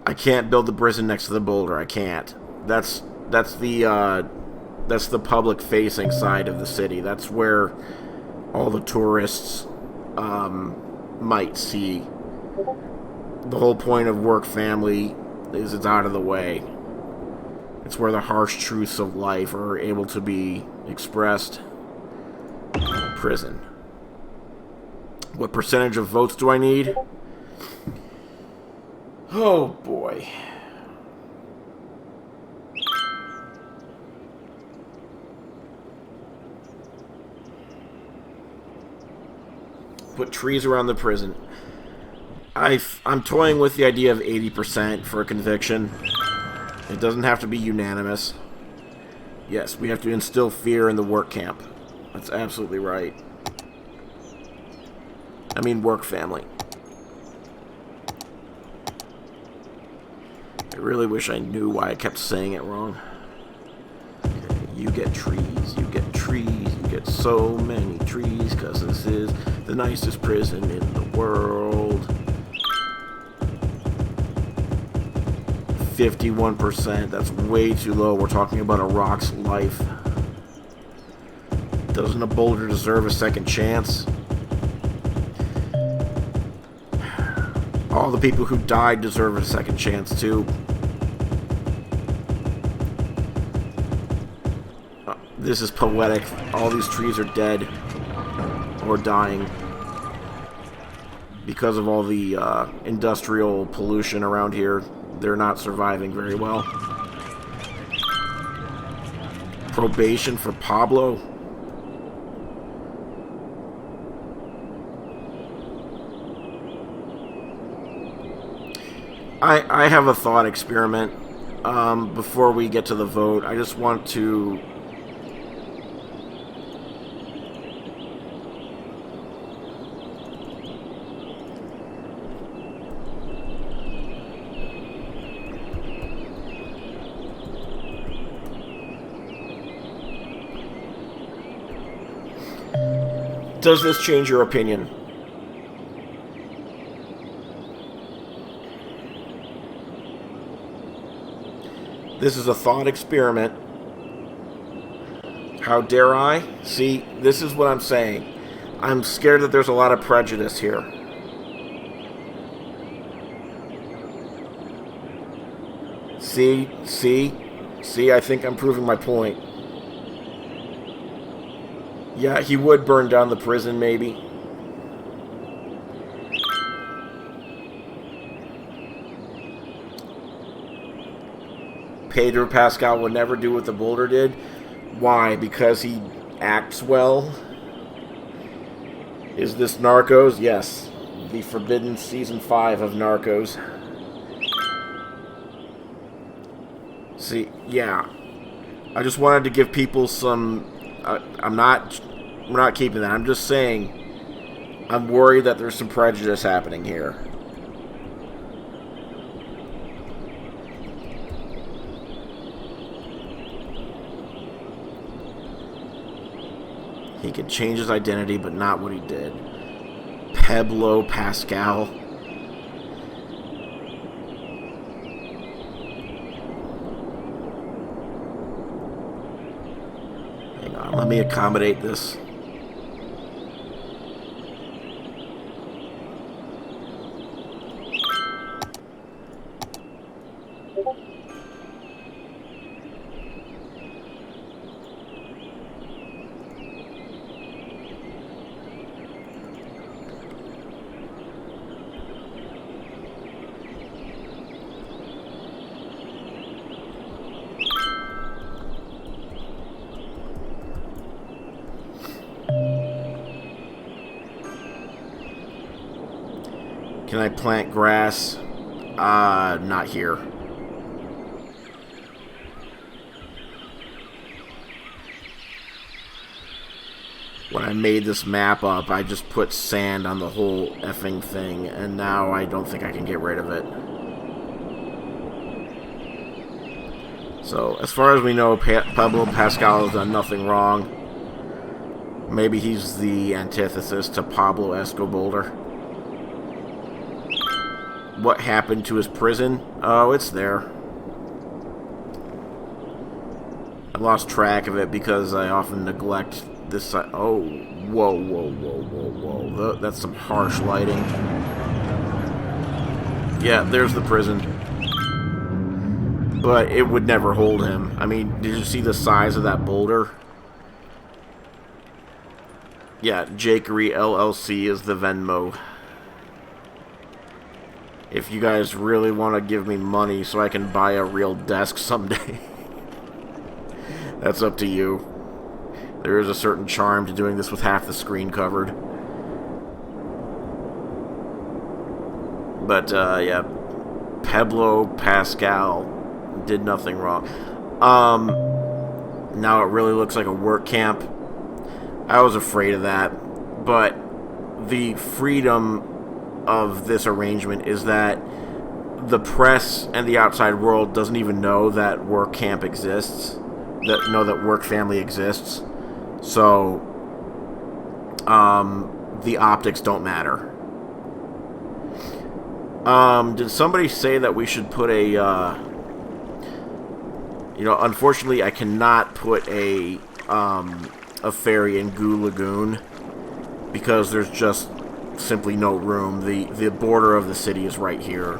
[SPEAKER 1] I can't build the prison next to the boulder. I can't. That's the public facing side of the city. That's where all the tourists might see. The whole point of work family is it's out of the way. It's where the harsh truths of life are able to be expressed. Prison. What percentage of votes do I need? Oh boy. Put trees around the prison. I'm toying with the idea of 80% for a conviction. It doesn't have to be unanimous. Yes, we have to instill fear in the work camp. That's absolutely right. I mean work family. I really wish I knew why I kept saying it wrong. You get trees, you get trees, you get so many trees, because this is the nicest prison in the world. 51%, that's way too low. We're talking about a rock's life. Doesn't a boulder deserve a second chance? All the people who died deserve a second chance too. This is poetic. All these trees are dead or dying because of all the industrial pollution around here. They're not surviving very well. Probation for Pablo. I have a thought experiment before we get to the vote. I just want to... Does this change your opinion? This is a thought experiment. How dare I? See, this is what I'm saying. I'm scared that there's a lot of prejudice here. See? See, I think I'm proving my point. Yeah, he would burn down the prison, maybe. Pedro Pascal would never do what the Boulder did. Why? Because he acts well? Is this Narcos? Yes. The forbidden season 5 of Narcos. See, yeah. I just wanted to give people some... we're not keeping that. I'm just saying, I'm worried that there's some prejudice happening here. He could change his identity, but not what he did. Pablo Pascal. Hang on, let me accommodate this. Can I plant grass? Not here. When I made this map up, I just put sand on the whole effing thing, and now I don't think I can get rid of it. So, as far as we know, Pablo Pascal has done nothing wrong. Maybe he's the antithesis to Pablo Escobar. What happened to his prison? Oh, it's there. I lost track of it because I often neglect this side. Oh, whoa, whoa, whoa, whoa, whoa. That's some harsh lighting. Yeah, there's the prison. But it would never hold him. I mean, did you see the size of that boulder? Yeah, Jakery LLC is the Venmo. If you guys really want to give me money so I can buy a real desk someday, that's up to you. There is a certain charm to doing this with half the screen covered. But, yeah, Pablo Pascal did nothing wrong. Now it really looks like a work camp. I was afraid of that. But the freedom of this arrangement is that the press and the outside world doesn't even know that work camp exists, that work family exists. So the optics don't matter. Did somebody say that we should put a unfortunately I cannot put a ferry in Goo Lagoon because there's just simply no room. The border of the city is right here.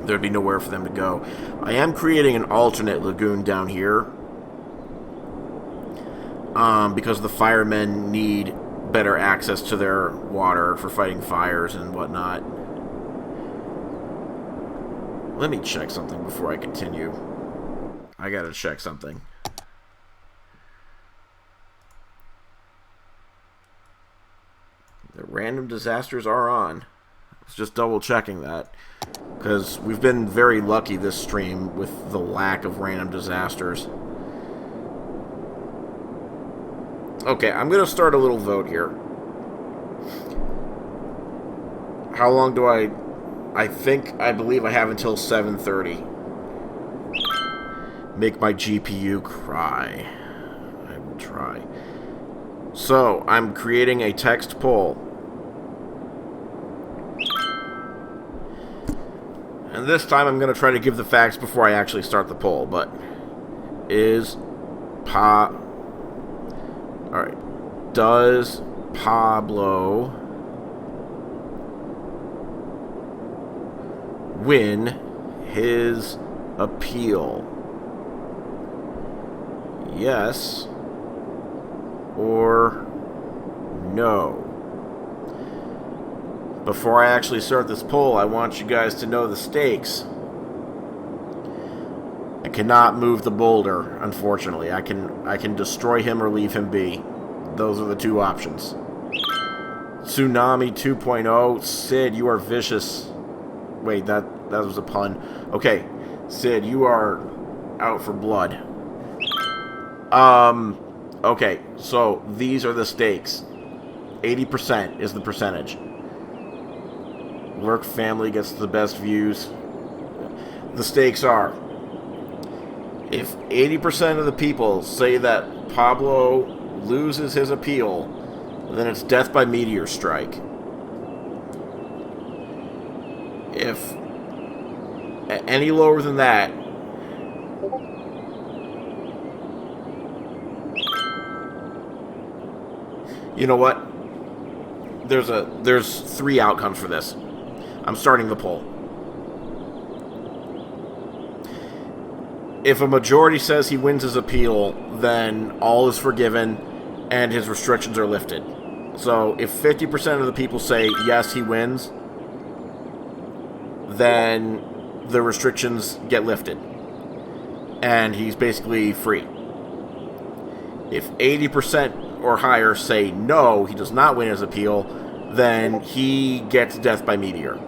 [SPEAKER 1] There'd be nowhere for them to go. I am creating an alternate lagoon down here because the firemen need better access to their water for fighting fires and whatnot. Let me check something before I continue. I gotta check something. The random disasters are on. I was just double checking that. Because we've been very lucky this stream with the lack of random disasters. Okay, I'm going to start a little vote here. How long do I believe I have until 7:30. Make my GPU cry. I will try. So, I'm creating a text poll. And this time I'm going to try to give the facts before I actually start the poll, but Alright. Does Pablo win his appeal? yes or no. Before I actually start this poll, I want you guys to know the stakes. I cannot move the boulder, unfortunately. I can destroy him or leave him be. Those are the two options. Tsunami 2.0. Sid, you are vicious. Wait, that was a pun. Okay, Sid, you are out for blood. Okay, so these are the stakes. 80% is the percentage. Work family gets the best views. The stakes are, if 80% of the people say that Pablo loses his appeal, then it's death by meteor strike. If any lower than that, you know what? There's three outcomes for this. I'm starting the poll. If a majority says he wins his appeal, then all is forgiven and his restrictions are lifted. So if 50% of the people say yes, he wins, then the restrictions get lifted and he's basically free. If 80% or higher say no, he does not win his appeal, then he gets death by meteor.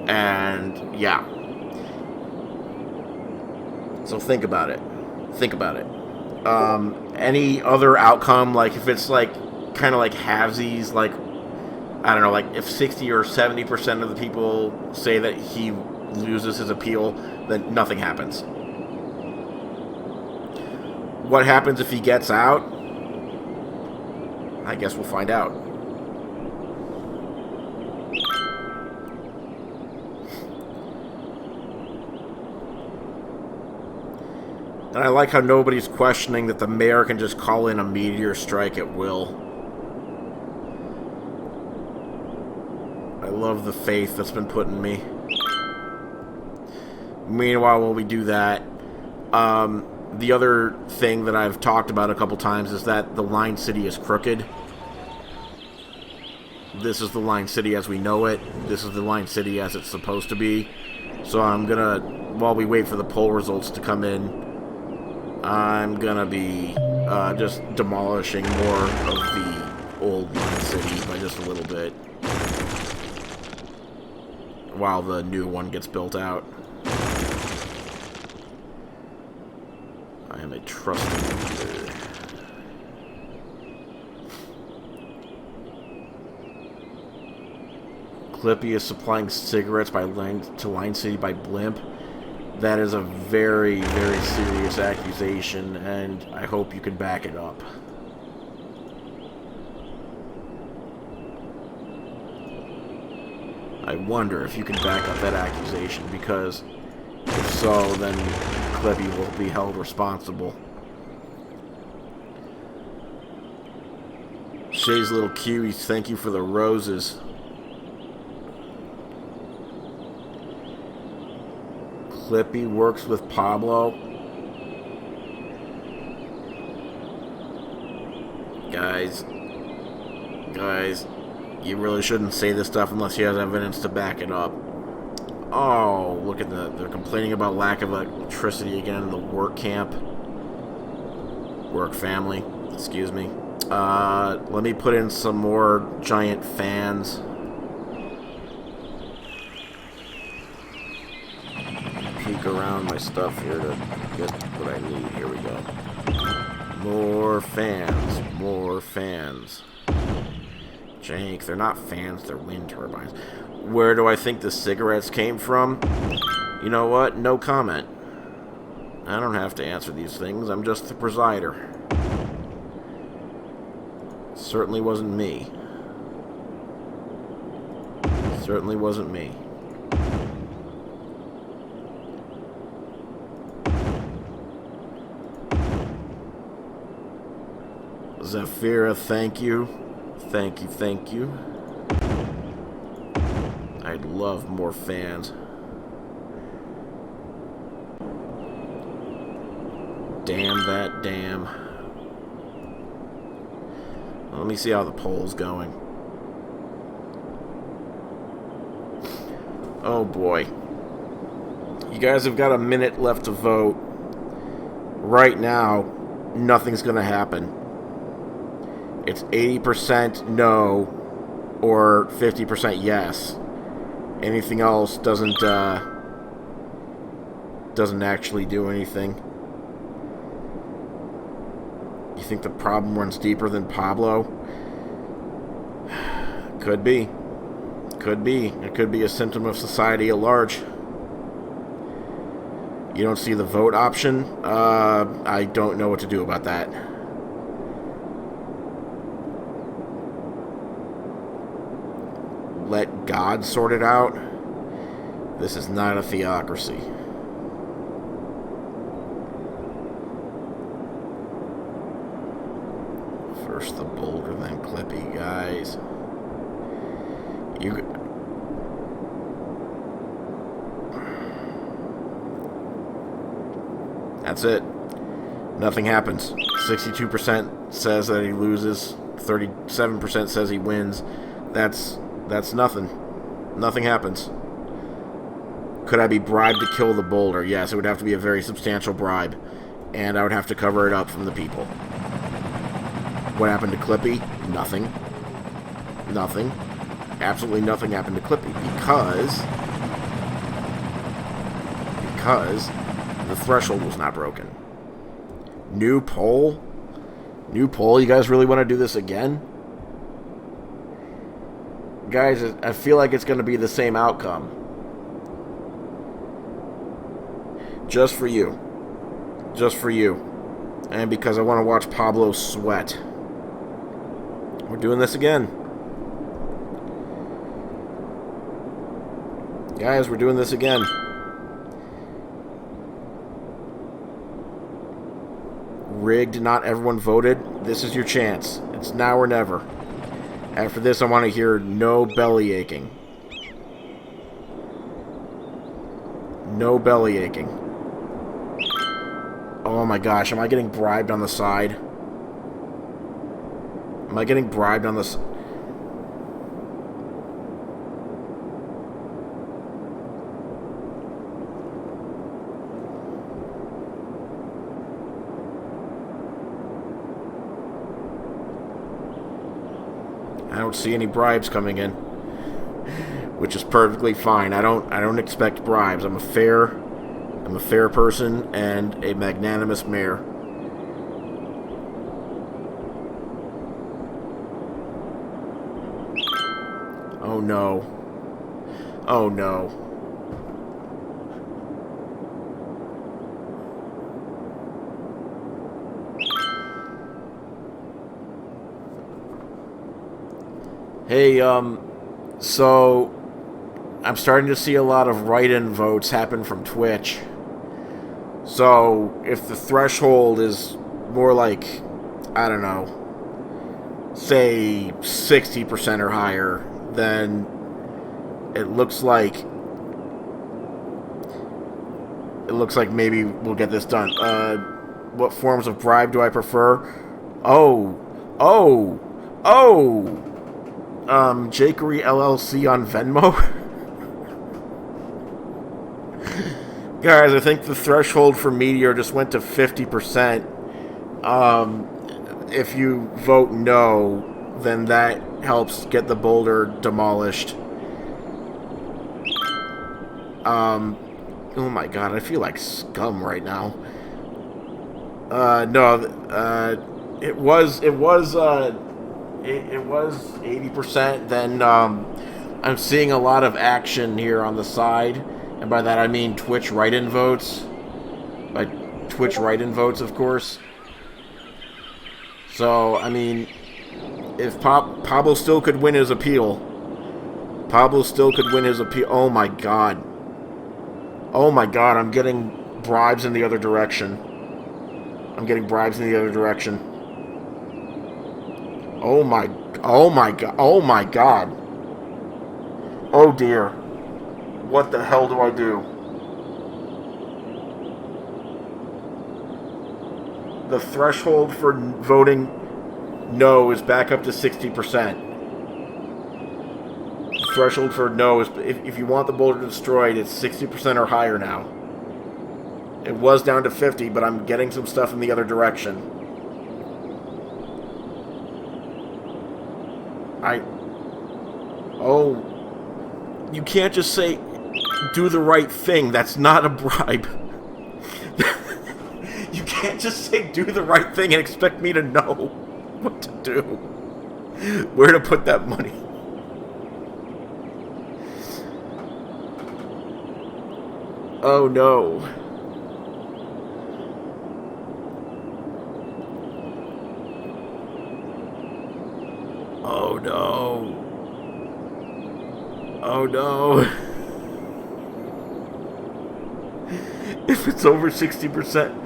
[SPEAKER 1] And yeah. So think about it. Think about it. Any other outcome, like if it's like kind of like halvesies, like I don't know, like if 60 or 70% of the people say that he loses his appeal, then nothing happens. What happens if he gets out? I guess we'll find out. And I like how nobody's questioning that the mayor can just call in a meteor strike at will. I love the faith that's been put in me. Meanwhile, while we do that, the other thing that I've talked about a couple times is that the Line City is crooked. This is the Line City as we know it. This is the Line City as it's supposed to be. So I'm gonna, while we wait for the poll results to come in, I'm gonna be just demolishing more of the old Line City by just a little bit while the new one gets built out. I am a trusted leader. Clippy is supplying cigarettes to Line City by blimp. That is a very, very serious accusation, and I hope you can back it up. I wonder if you can back up that accusation, because if so, then Clippy will be held responsible. Shay's little cuties, thank you for the roses. Clippy works with Pablo. Guys, you really shouldn't say this stuff unless you have evidence to back it up. Oh, look at they're complaining about lack of electricity again in the work camp. Work family, excuse me. Let me put in some more giant fans. Peek around my stuff here to get what I need. Here we go. More fans. More fans. Jank, they're not fans, they're wind turbines. Where do I think the cigarettes came from? You know what? No comment. I don't have to answer these things. I'm just the presider. Certainly wasn't me. Certainly wasn't me. Zafira, thank you. Thank you, thank you. I'd love more fans. Damn that damn. Let me see how the poll's going. Oh boy. You guys have got a minute left to vote. Right now, nothing's going to happen. It's 80% no or 50% yes. Anything else doesn't actually do anything. You think the problem runs deeper than Pablo? Could be. Could be. It could be a symptom of society at large. You don't see the vote option? I don't know what to do about that. Let God sort it out? This is not a theocracy. First the Boulder, then Clippy, guys. That's it. Nothing happens. 62% says that he loses. 37% says he wins. That's nothing. Nothing happens. Could I be bribed to kill the Boulder? Yes, it would have to be a very substantial bribe. And I would have to cover it up from the people. What happened to Clippy? Nothing. Nothing. Absolutely nothing happened to Clippy because the threshold was not broken. New poll? New poll? You guys really want to do this again? Guys, I feel like it's going to be the same outcome. Just for you. Just for you. And because I want to watch Pablo sweat. We're doing this again. Guys, we're doing this again. Rigged, not everyone voted. This is your chance. It's now or never. After this, I want to hear no belly aching. No belly aching. Oh my gosh, am I getting bribed on the side? Am I getting bribed on the side? I don't see any bribes coming in, which is perfectly fine. I don't expect bribes. I'm a fair person and a magnanimous mayor. Oh no. Oh no. Hey, so I'm starting to see a lot of write-in votes happen from Twitch. So if the threshold is more like, I don't know, say 60% or higher, then it looks like maybe we'll get this done. What forms of bribe do I prefer? Jakery LLC on Venmo. Guys, I think the threshold for Meteor just went to 50%. If you vote no, then that helps get the Boulder demolished. Oh my god, I feel like scum right now. It was 80%. Then I'm seeing a lot of action here on the side, and by that I mean Twitch write-in votes. By Twitch write-in votes, of course. So I mean, if Pablo still could win his appeal, Oh my god. Oh my god, I'm getting bribes in the other direction. Oh my god. Oh dear. What the hell do I do? The threshold for voting no is back up to 60%. The threshold for no is, if you want the boulder destroyed, it's 60% or higher now. It was down to 50, but I'm getting some stuff in the other direction. Oh, you can't just say, do the right thing. That's not a bribe. You can't just say, do the right thing and expect me to know what to do. Where to put that money. Oh no. Oh no. Oh no. If it's over 60%.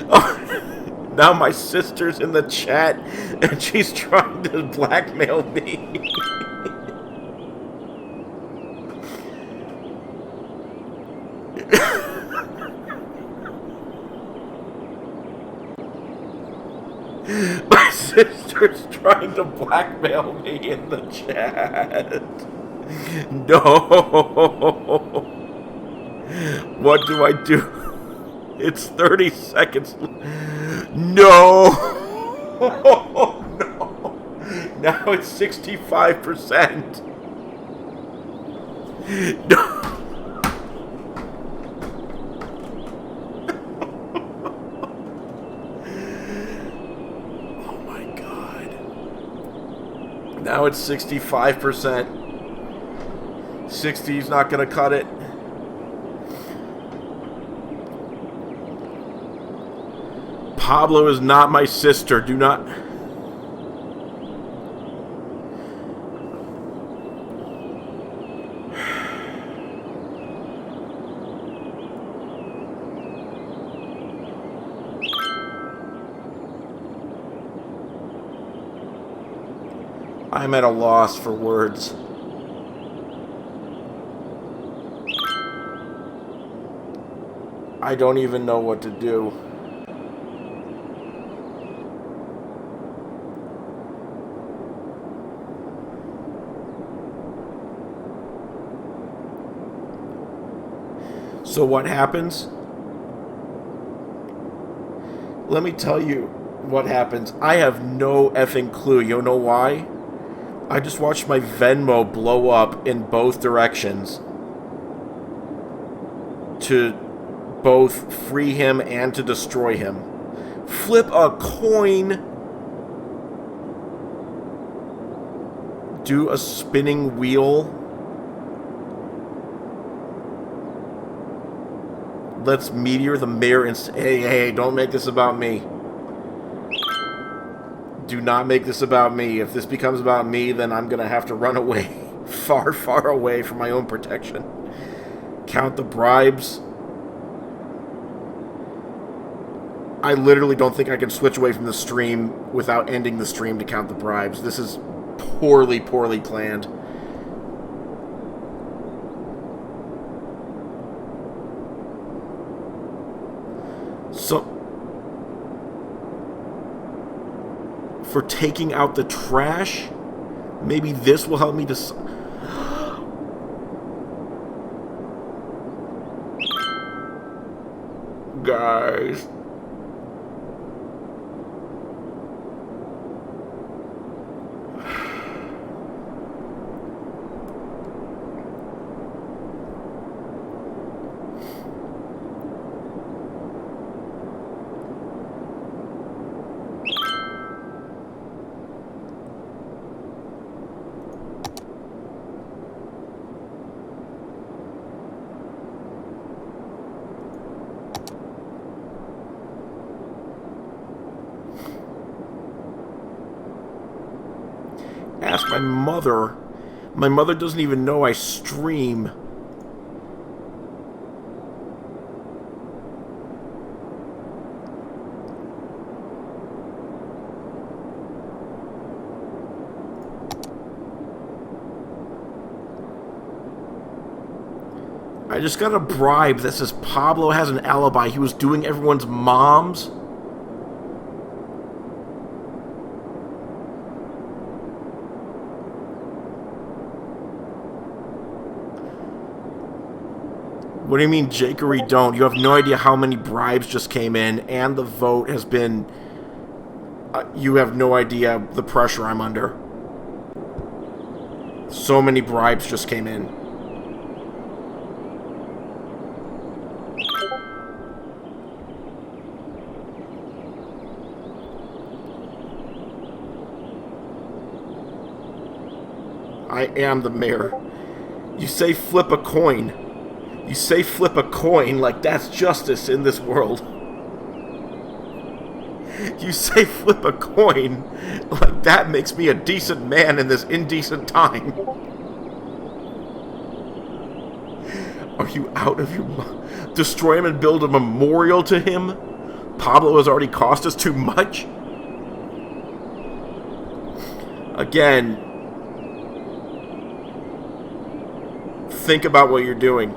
[SPEAKER 1] Oh, now my sister's in the chat and she's trying to blackmail me. My sister's trying to blackmail me in the chat. No. What do I do? It's 30 seconds. No. No. Now it's 65%. No. Now it's 65%. 60's not going to cut it. Pablo is not my sister. Do not... I'm at a loss for words. I don't even know what to do. So what happens? Let me tell you what happens. I have no effing clue. You know why? I just watched my Venmo blow up in both directions to both free him and to destroy him. Flip a coin. Do a spinning wheel. Let's meteor the mayor and hey, don't make this about me. Do not make this about me. If this becomes about me, then I'm going to have to run away. Far, far away for my own protection. Count the bribes. I literally don't think I can switch away from the stream without ending the stream to count the bribes. This is poorly, poorly planned. So... for taking out the trash. Maybe this will help me decide. Guys. Ask my mother. My mother doesn't even know I stream. I just got a bribe that says Pablo has an alibi. He was doing everyone's moms. What do you mean, Jakery don't? You have no idea how many bribes just came in, and the vote has been... you have no idea the pressure I'm under. So many bribes just came in. I am the mayor. You say flip a coin. You say flip a coin like that's justice in this world. You say flip a coin like that makes me a decent man in this indecent time. Are you out of your mind? Destroy him and build a memorial to him? Pablo has already cost us too much? Again, think about what you're doing.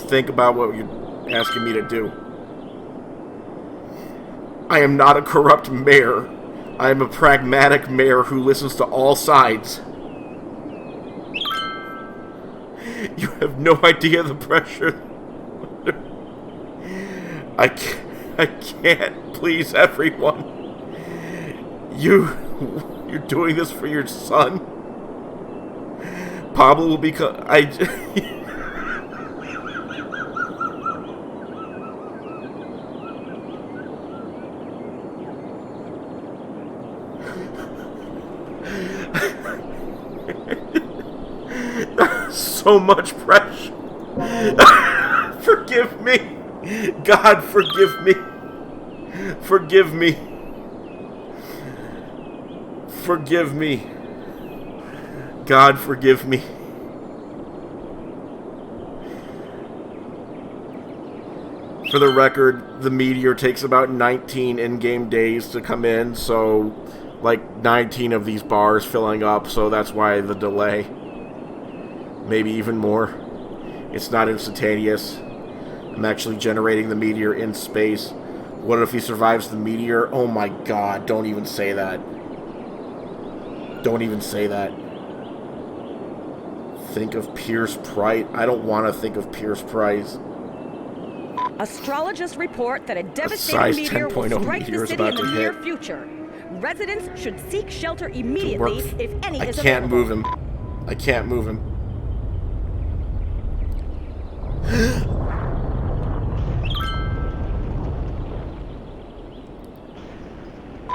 [SPEAKER 1] Think about what you're asking me to do. I am not a corrupt mayor. I am a pragmatic mayor who listens to all sides. You have no idea the pressure. I can't please everyone. You're doing this for your son. Pablo will become... So much pressure. Forgive me. God, forgive me. Forgive me. Forgive me. God, forgive me. For the record, the meteor takes about 19 in-game days to come in, so like 19 of these bars filling up, so that's why the delay. Maybe even more. It's not instantaneous. I'm actually generating the meteor in space. What if he survives the meteor? Oh my god, don't even say that. Don't even say that. Think of Pierce Price. I don't want to think of Pierce Price.
[SPEAKER 2] Astrologists report that a devastating meteor will strike the city in the near future. Residents should seek shelter immediately if any is available.
[SPEAKER 1] I can't move him. I can't move him.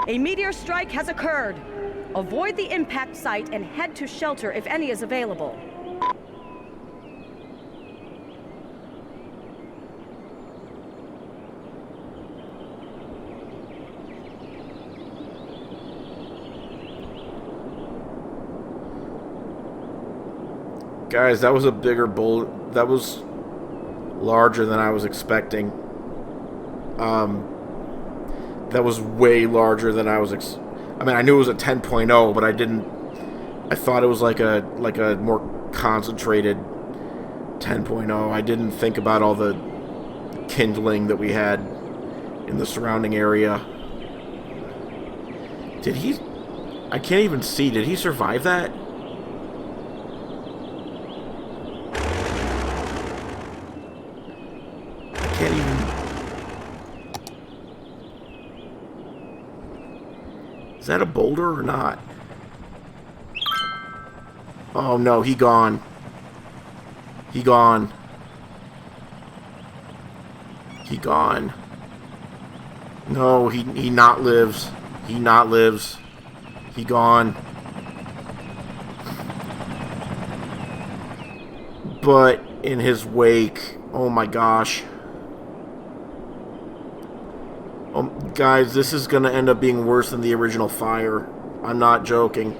[SPEAKER 2] A meteor strike has occurred. Avoid the impact site and head to shelter if any is available.
[SPEAKER 1] Guys, that was a bigger bullet. That was larger than I was expecting. That was way larger than I was I mean, I knew it was a 10.0, but I thought it was like a more concentrated 10.0. I didn't think about all the kindling that we had in the surrounding area. Did he... I can't even see. Did he survive that? Can't even... Is that a boulder or not? Oh no, he gone. He gone. He gone. No, he not lives. He not lives. He gone. But in his wake, oh my gosh. Guys, this is going to end up being worse than the original fire. I'm not joking.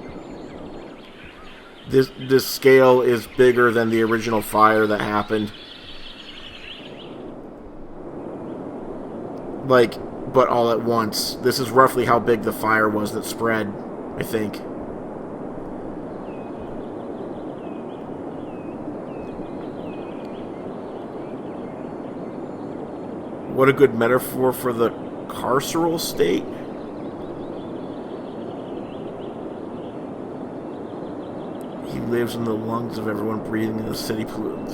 [SPEAKER 1] This scale is bigger than the original fire that happened. Like, but all at once. This is roughly how big the fire was that spread, I think. What a good metaphor for the carceral state. He lives in the lungs of everyone breathing in the city.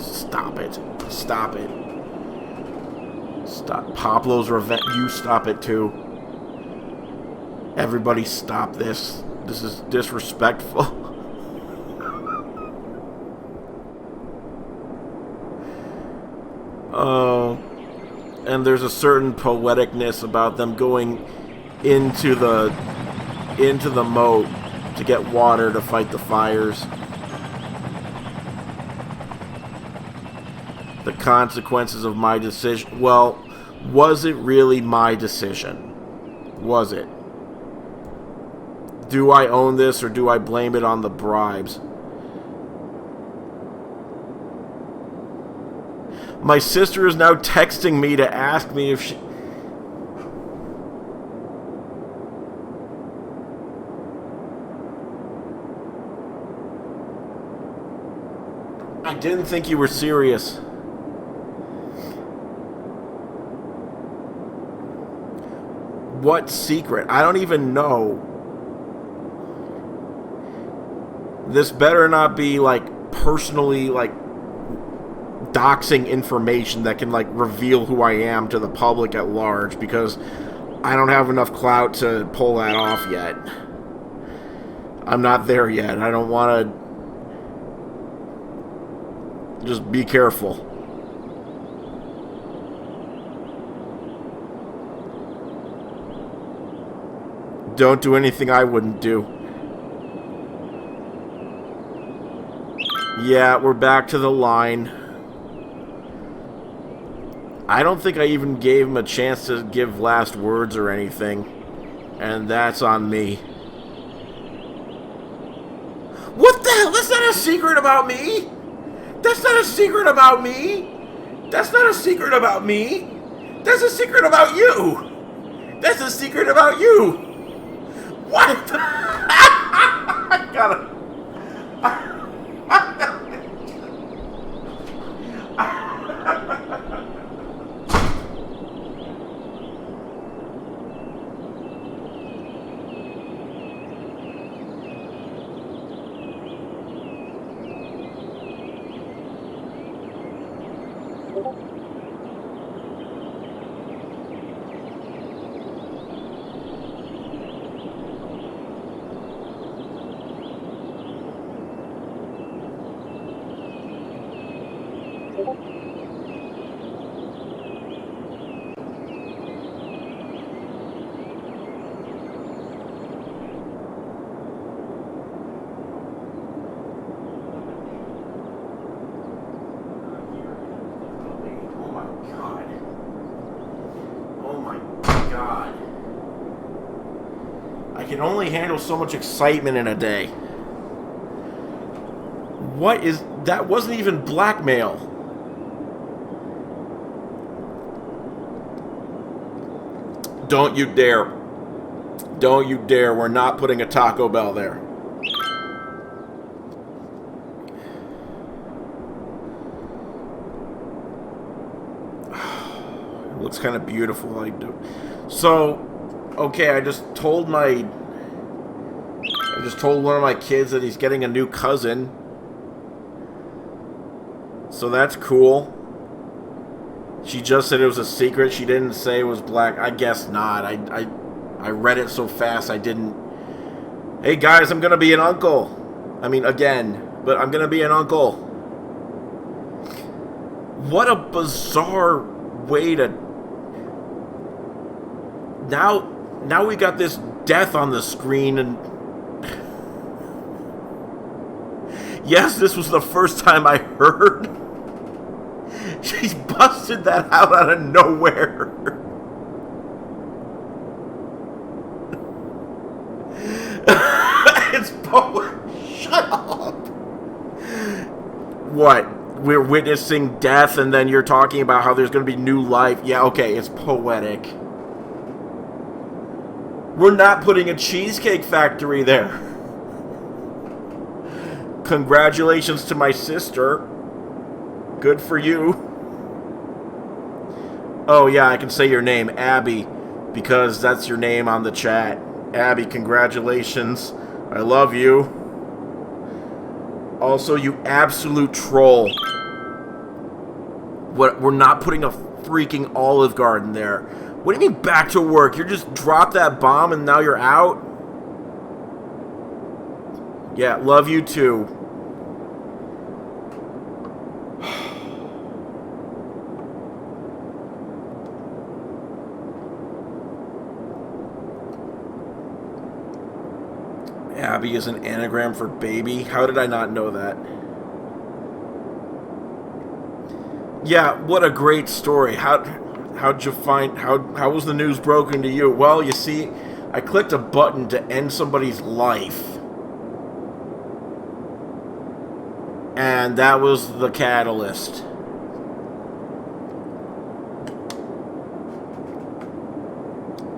[SPEAKER 1] Stop it. Stop it. Stop. Pablo's revenge. You stop it too. Everybody stop this. This is disrespectful. Oh. And there's a certain poeticness about them going into the moat to get water to fight the fires. The consequences of my decision. Well, was it really my decision? Was it? Do I own this, or do I blame it on the bribes? My sister is now texting me to ask me if she... I didn't think you were serious. What secret? I don't even know. This better not be, like, personally, like, doxing information that can, like, reveal who I am to the public at large, because I don't have enough clout to pull that off yet. I'm not there yet. I don't want to... Just be careful. Don't do anything I wouldn't do. Yeah, we're back to the line. I don't think I even gave him a chance to give last words or anything. And that's on me. What the hell? That's not a secret about me! That's not a secret about me! That's not a secret about me! That's a secret about you! That's a secret about you! What? I gotta... I can only handle so much excitement in a day. What is... That wasn't even blackmail. Don't you dare. Don't you dare. We're not putting a Taco Bell there. It looks kind of beautiful. I do. So... Okay, I just told one of my kids that he's getting a new cousin. So that's cool. She just said it was a secret. She didn't say it was black. I guess not. I read it so fast I didn't... Hey guys, I'm gonna be an uncle. I mean, again. But I'm gonna be an uncle. What a bizarre way to... Now we got this death on the screen, and... Yes, this was the first time I heard. She's busted that out of nowhere. It's poet. Shut up. What? We're witnessing death, and then you're talking about how there's going to be new life. Yeah, okay, it's poetic. We're not putting a cheesecake factory there. Congratulations to my sister. Good for you. Oh, yeah, I can say your name, Abby, because that's your name on the chat. Abby, congratulations. I love you. Also, you absolute troll. What? We're not putting a freaking Olive Garden there. What do you mean back to work? You just dropped that bomb and now you're out? Yeah, love you too. Abby is an anagram for baby. How did I not know that? Yeah, what a great story. How'd you find how was the news broken to you? Well, you see, I clicked a button to end somebody's life. And that was the catalyst.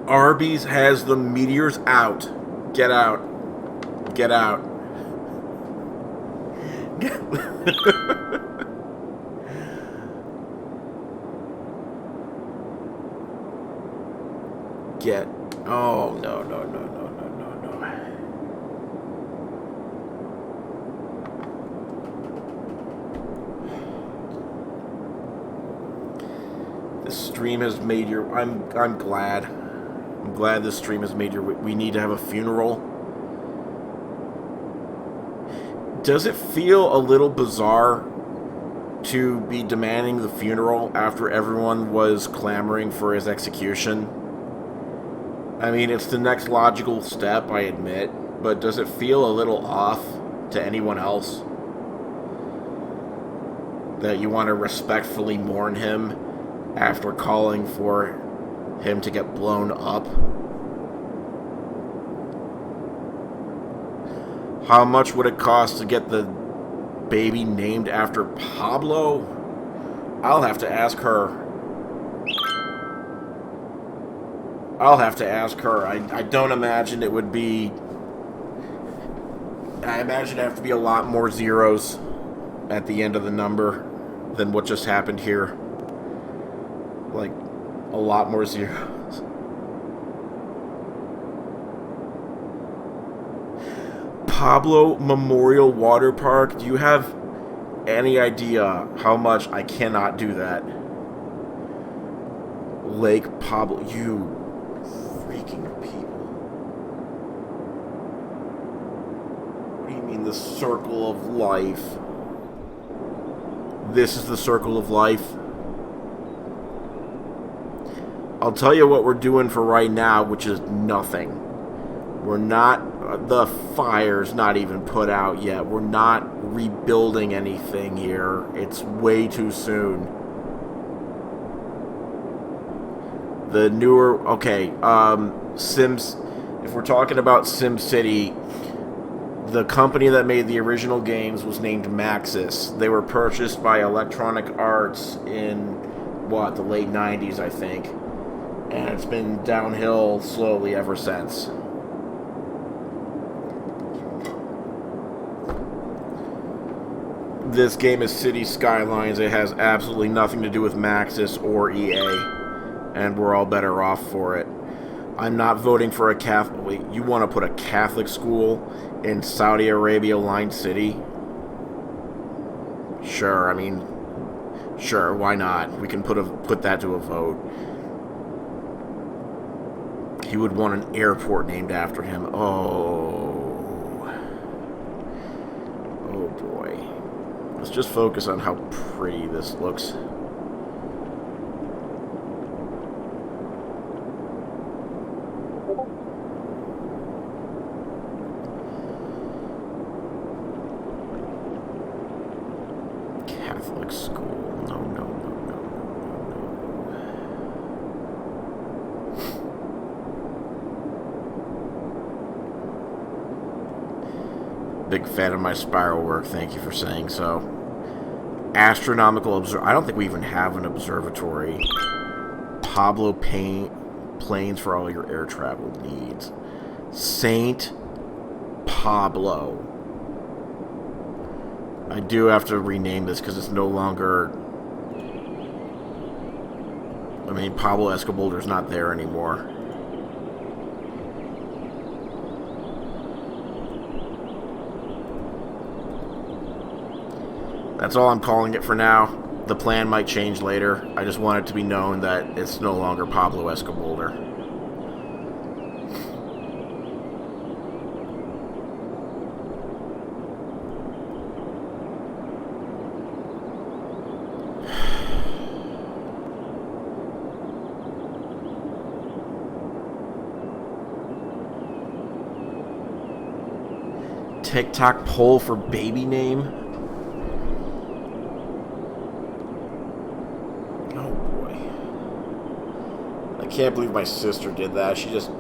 [SPEAKER 1] Arby's has the meteors out. Get out. Get out. Get. Oh, no, no, no, no, no, no, no. This stream has made your... I'm glad. I'm glad this stream has made your... We need to have a funeral. Does it feel a little bizarre to be demanding the funeral after everyone was clamoring for his execution? I mean, it's the next logical step, I admit, but does it feel a little off to anyone else? That you want to respectfully mourn him after calling for him to get blown up? How much would it cost to get the baby named after Pablo? I'll have to ask her. I'll have to ask her. I don't imagine it would be... I imagine it'd have to be a lot more zeros at the end of the number than what just happened here. Like, a lot more zeros. Pablo Memorial Water Park. Do you have any idea how much I cannot do that? Lake Pablo. You freaking people. What do you mean the circle of life? This is the circle of life. I'll tell you what we're doing for right now, which is nothing. We're not... The fire's not even put out yet. We're not rebuilding anything here. It's way too soon. The newer... Okay, Sims... If we're talking about SimCity, the company that made the original games was named Maxis. They were purchased by Electronic Arts in, what, the late 90s, I think. And it's been downhill slowly ever since. This game is City Skylines. It has absolutely nothing to do with Maxis or EA. And we're all better off for it. I'm not voting for a Catholic... Wait, you want to put a Catholic school in Saudi Arabia Line City? Sure, I mean... Sure, why not? We can put that to a vote. He would want an airport named after him. Oh. Oh boy. Let's just focus on how pretty this looks. Catholic school. No, no, no, no, no, no. Big fan of my spiral work. Thank you for saying so. Astronomical I don't think we even have an observatory. Pablo planes for all your air travel needs. Saint Pablo. I do have to rename this because it's no longer I mean, Pablo Escobar's not there anymore. That's all I'm calling it for now. The plan might change later. I just want it to be known that it's no longer Pablo Escobar. TikTok poll for baby name? Oh boy. I can't believe my sister did that. She just...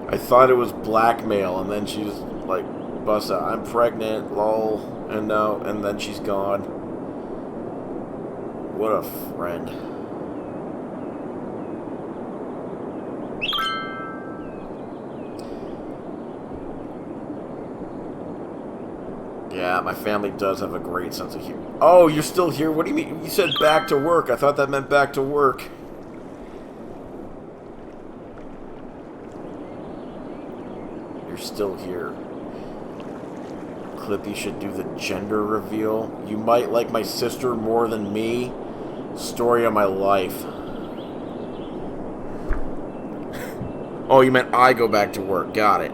[SPEAKER 1] I thought it was blackmail, and then she just, like, busts out, I'm pregnant, lol, and no, and then she's gone. What a friend. Yeah, my family does have a great sense of humor. Oh, you're still here? What do you mean? You said back to work. I thought that meant back to work. You're still here. Clippy should do the gender reveal. You might like my sister more than me. Story of my life. Oh, you meant I go back to work. Got it.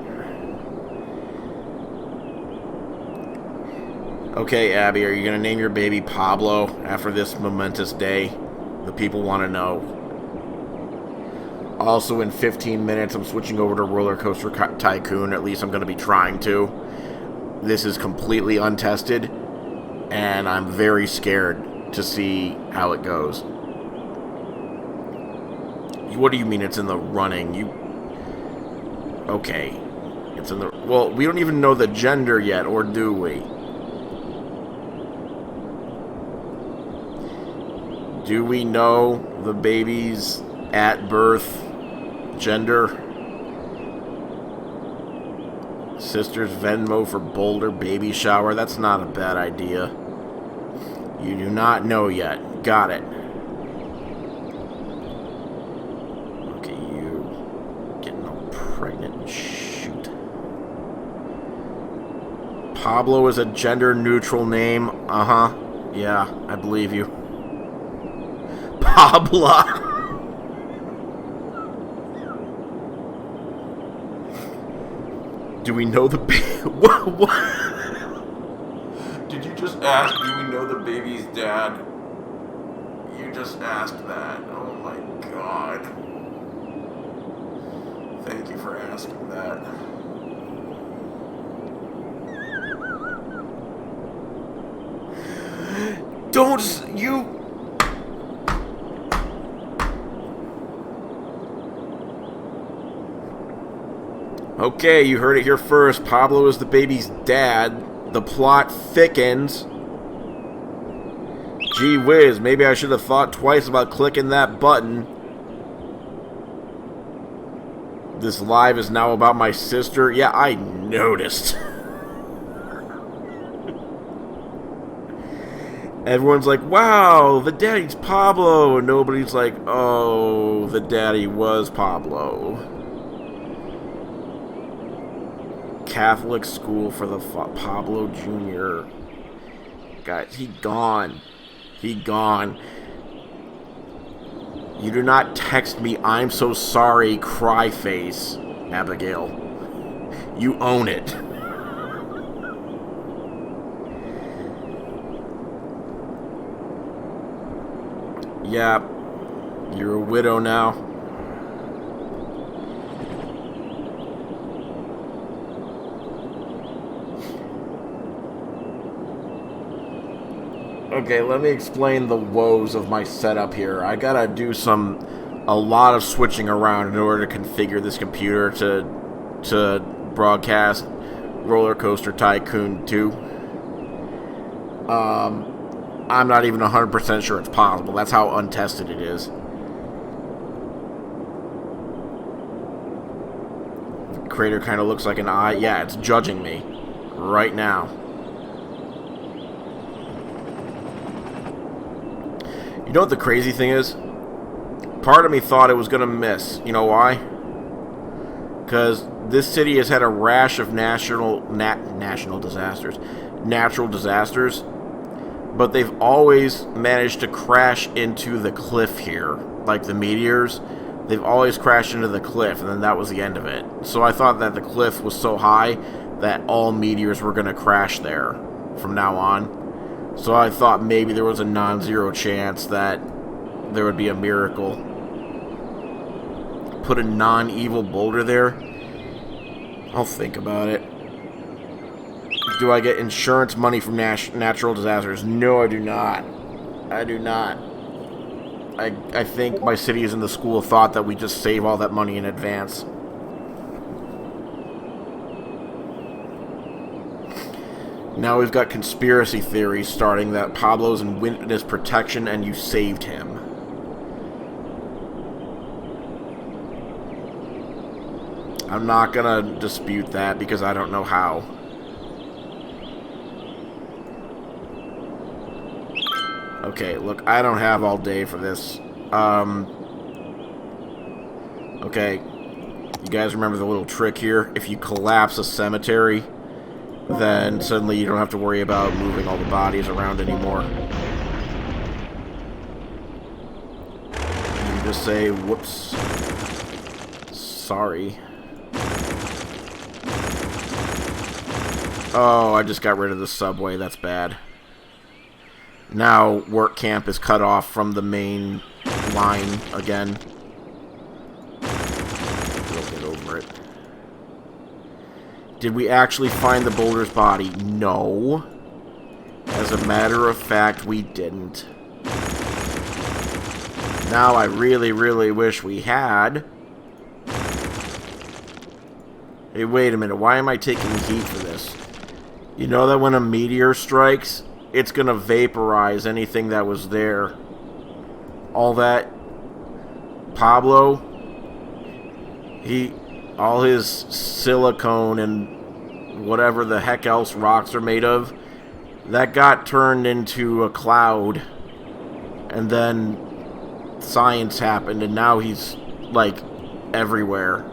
[SPEAKER 1] Okay, Abby, are you going to name your baby Pablo after this momentous day? The people want to know. Also, in 15 minutes, I'm switching over to Roller Coaster Tycoon. At least I'm going to be trying to. This is completely untested, and I'm very scared to see how it goes. What do you mean it's in the running? Okay. It's in the... Well, we don't even know the gender yet, or do we? Do we know the baby's at birth gender? Sister's Venmo for Boulder baby shower. That's not a bad idea. You do not know yet. Got it. Okay, you getting all pregnant and shoot. Pablo is a gender neutral name. Uh-huh. Yeah, I believe you. Pabla. Do we know the baby? What? Did you just ask, do we know the baby's dad? You just asked that. Oh my god. Thank you for asking that. Don't you... Okay, you heard it here first. Pablo is the baby's dad. The plot thickens. Gee whiz, maybe I should have thought twice about clicking that button. This live is now about my sister. Yeah, I noticed. Everyone's like, wow, the daddy's Pablo. And nobody's like, oh, the daddy was Pablo. Catholic school for the Pablo Jr. Guys, he gone. He gone. You do not text me, I'm so sorry, cry face, Abigail. You own it. Yeah, you're a widow now. Okay, let me explain the woes of my setup here. I gotta do a lot of switching around in order to configure this computer to broadcast Roller Coaster Tycoon 2. I'm not even 100% sure it's possible. That's how untested it is. The crater kind of looks like an eye. Yeah, it's judging me right now. You know what the crazy thing is? Part of me thought it was going to miss. You know why? Because this city has had a rash of natural disasters. Natural disasters. But they've always managed to crash into the cliff here. Like the meteors. They've always crashed into the cliff, and then that was the end of it. So I thought that the cliff was so high that all meteors were going to crash there from now on. So I thought maybe there was a non-zero chance that there would be a miracle. Put a non-evil boulder there? I'll think about it. Do I get insurance money from natural disasters? No, I do not. I do not. I think my cities in the school of thought that we just save all that money in advance. Now we've got conspiracy theories starting that Pablo's in witness protection and you saved him. I'm not gonna dispute that because I don't know how. Okay, look, I don't have all day for this. Okay, you guys remember the little trick here? If you collapse a cemetery, then suddenly you don't have to worry about moving all the bodies around anymore. You just say, whoops. Sorry. Oh, I just got rid of the subway. That's bad. Now work camp is cut off from the main line again. We'll get over it. Did we actually find the boulder's body? No. As a matter of fact, we didn't. Now I really, really wish we had. Hey, wait a minute. Why am I taking heat for this? You know that when a meteor strikes, it's gonna vaporize anything that was there. All that Pablo, all his silicone and whatever the heck else rocks are made of, that got turned into a cloud. And then science happened and now he's like everywhere.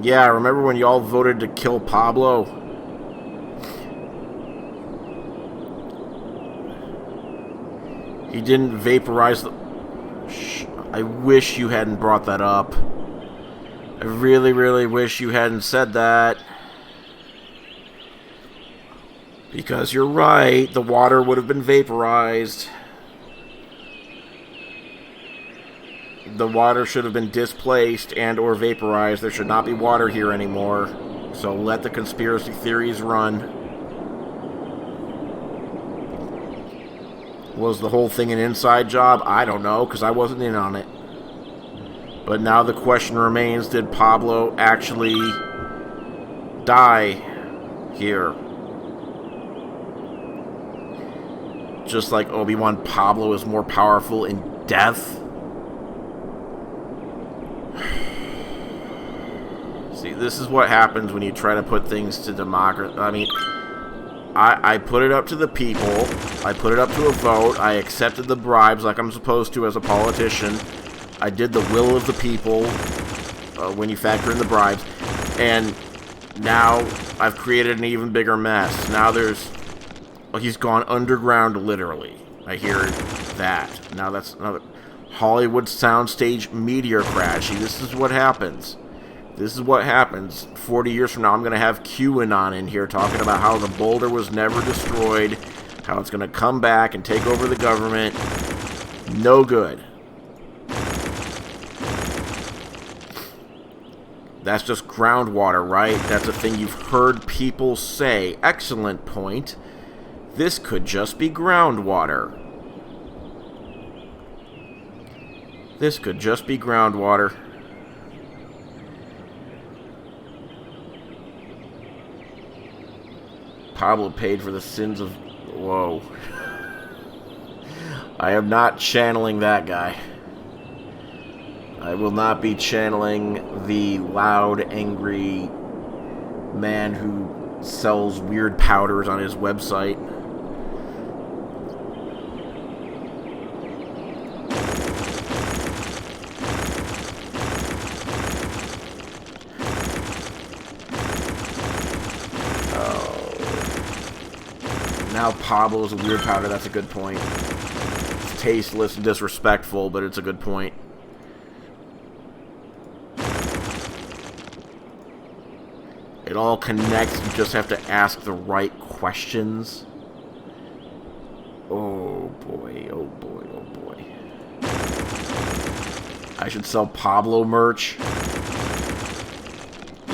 [SPEAKER 1] Yeah, remember when y'all voted to kill Pablo? He didn't vaporize the... Shh, I wish you hadn't brought that up. I really, really wish you hadn't said that. Because you're right, the water would have been vaporized. The water should have been displaced and or vaporized. There should not be water here anymore. So let the conspiracy theories run. Was the whole thing an inside job? I don't know, because I wasn't in on it. But now the question remains, did Pablo actually die here? Just like Obi-Wan, Pablo is more powerful in death? See, this is what happens when you try to put things to democracy. I mean... I put it up to the people. I put it up to a vote. I accepted the bribes like I'm supposed to as a politician. I did the will of the people when you factor in the bribes. And now I've created an even bigger mess. Now there's... Well, he's gone underground, literally. I hear that. Now that's another... Hollywood soundstage meteor crash. See, this is what happens. This is what happens. 40 years from now, I'm going to have QAnon in here talking about how the boulder was never destroyed, how it's going to come back and take over the government. No good. That's just groundwater, right? That's a thing you've heard people say. Excellent point. This could just be groundwater. This could just be groundwater. Pablo paid for the sins of... Whoa. I am not channeling that guy. I will not be channeling the loud, angry man who sells weird powders on his website. now Pablo is a weird powder. That's a good point. It's tasteless and disrespectful, but it's a good point. It all connects. You just have to ask the right questions. Oh boy, oh boy, oh boy. I should sell Pablo merch.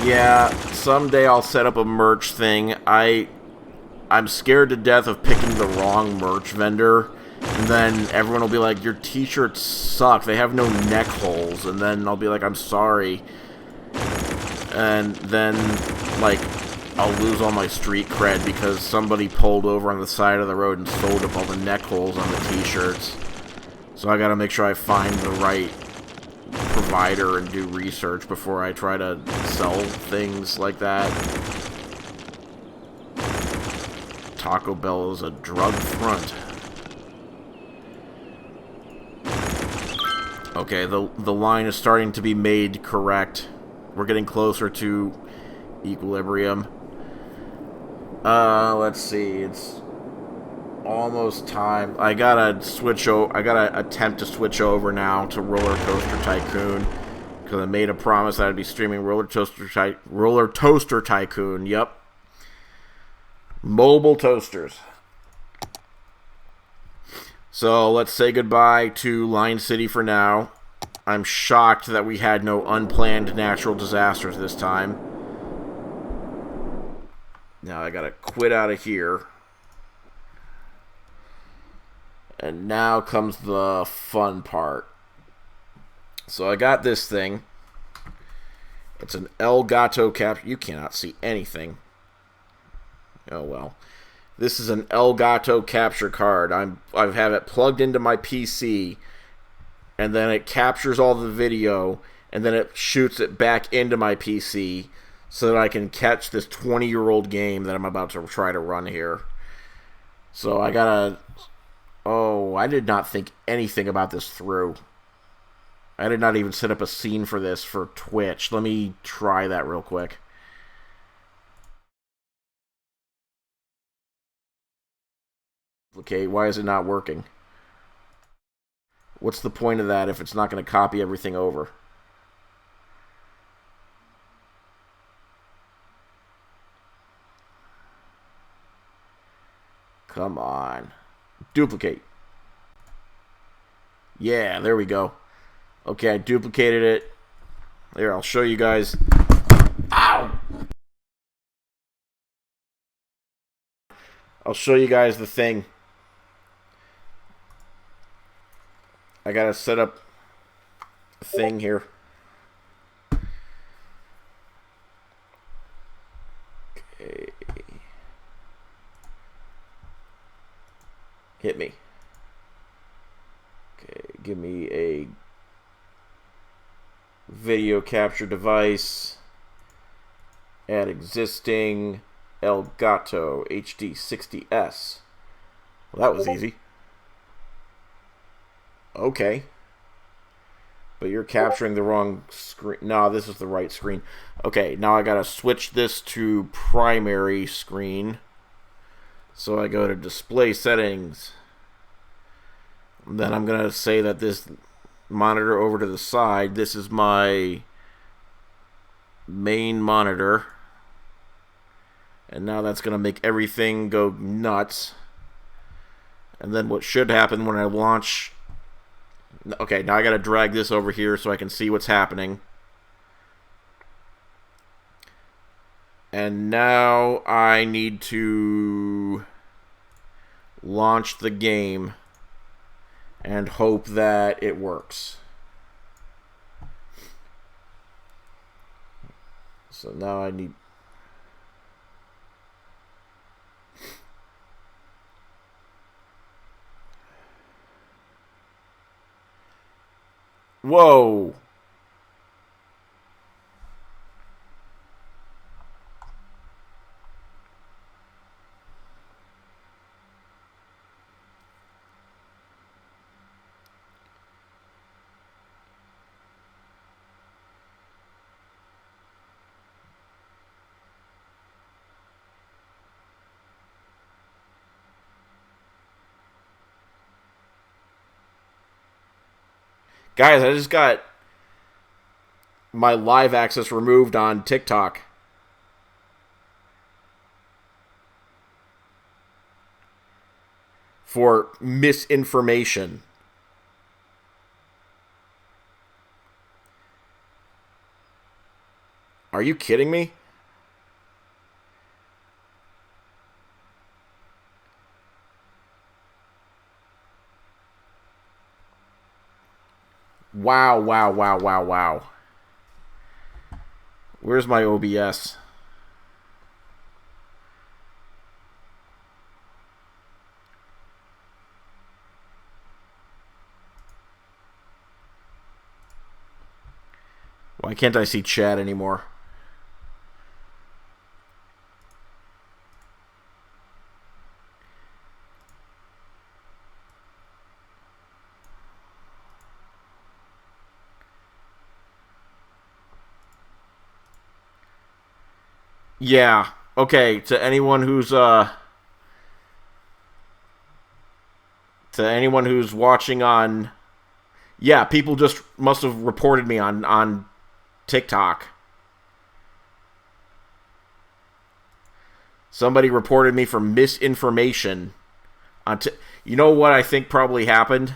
[SPEAKER 1] Yeah, someday I'll set up a merch thing. I'm scared to death of picking the wrong merch vendor. And then everyone will be like, your t-shirts suck. They have no neck holes. And then I'll be like, I'm sorry. And then, like, I'll lose all my street cred because somebody pulled over on the side of the road and sewed up all the neck holes on the t-shirts. So I gotta make sure I find the right provider and do research before I try to sell things like that. Taco Bell is a drug front. Okay, the line is starting to be made correct. We're getting closer to equilibrium. Let's see. It's almost time. I gotta switch over. I gotta attempt to switch over now to Roller Coaster Tycoon because I made a promise that I'd be streaming Roller Toaster Tycoon. Yep. Mobile toasters. So let's say goodbye to Line City for now. I'm shocked that we had no unplanned natural disasters this time. Now I gotta quit out of here. And now comes the fun part. So I got this thing. It's an El Gato capture. You cannot see anything. Oh well. This is an El Gato capture card. I have it plugged into my PC, and then it captures all the video, and then it shoots it back into my PC so that I can catch this 20-year-old game that I'm about to try to run here. So I gotta... Oh, I did not think anything about this through. I did not even set up a scene for this for Twitch. Let me try that real quick. Okay, why is it not working? What's the point of that if it's not going to copy everything over? Come on. Duplicate. Yeah, there we go. Okay, I duplicated it. There, I'll show you guys. Ow! I'll show you guys the thing. I gotta set up a thing here. Okay. Hit me. Okay, give me a video capture device. Add existing Elgato HD60S. Well, that was easy. Okay. But you're capturing the wrong screen. No, this is the right screen. Okay, now I gotta switch this to primary screen. So I go to display settings. Then I'm gonna say that this monitor over to the side, this is my main monitor. And now that's gonna make everything go nuts. And then what should happen when I launch... Okay, now I gotta drag this over here so I can see what's happening. And now I need to launch the game and hope that it works. So now I need... Whoa! Guys, I just got my live access removed on TikTok. For misinformation. Are you kidding me? Wow, wow, wow, wow, wow. Where's my OBS? Why can't I see chat anymore? Yeah. Okay, to anyone who's watching on, yeah, people just must have reported me on TikTok. Somebody reported me for misinformation on you know what I think probably happened?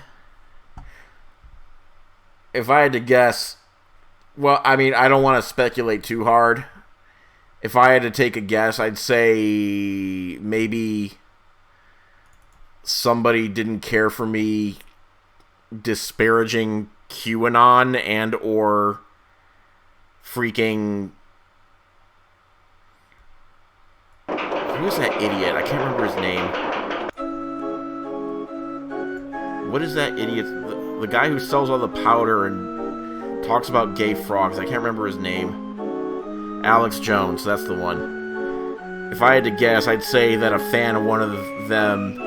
[SPEAKER 1] If I had to guess, well, I mean, I don't want to speculate too hard. If I had to take a guess, I'd say maybe somebody didn't care for me disparaging QAnon and or freaking... Who's that idiot? I can't remember his name. What is that idiot? The guy who sells all the powder and talks about gay frogs. I can't remember his name. Alex Jones, that's the one. If I had to guess, I'd say that a fan of one of them...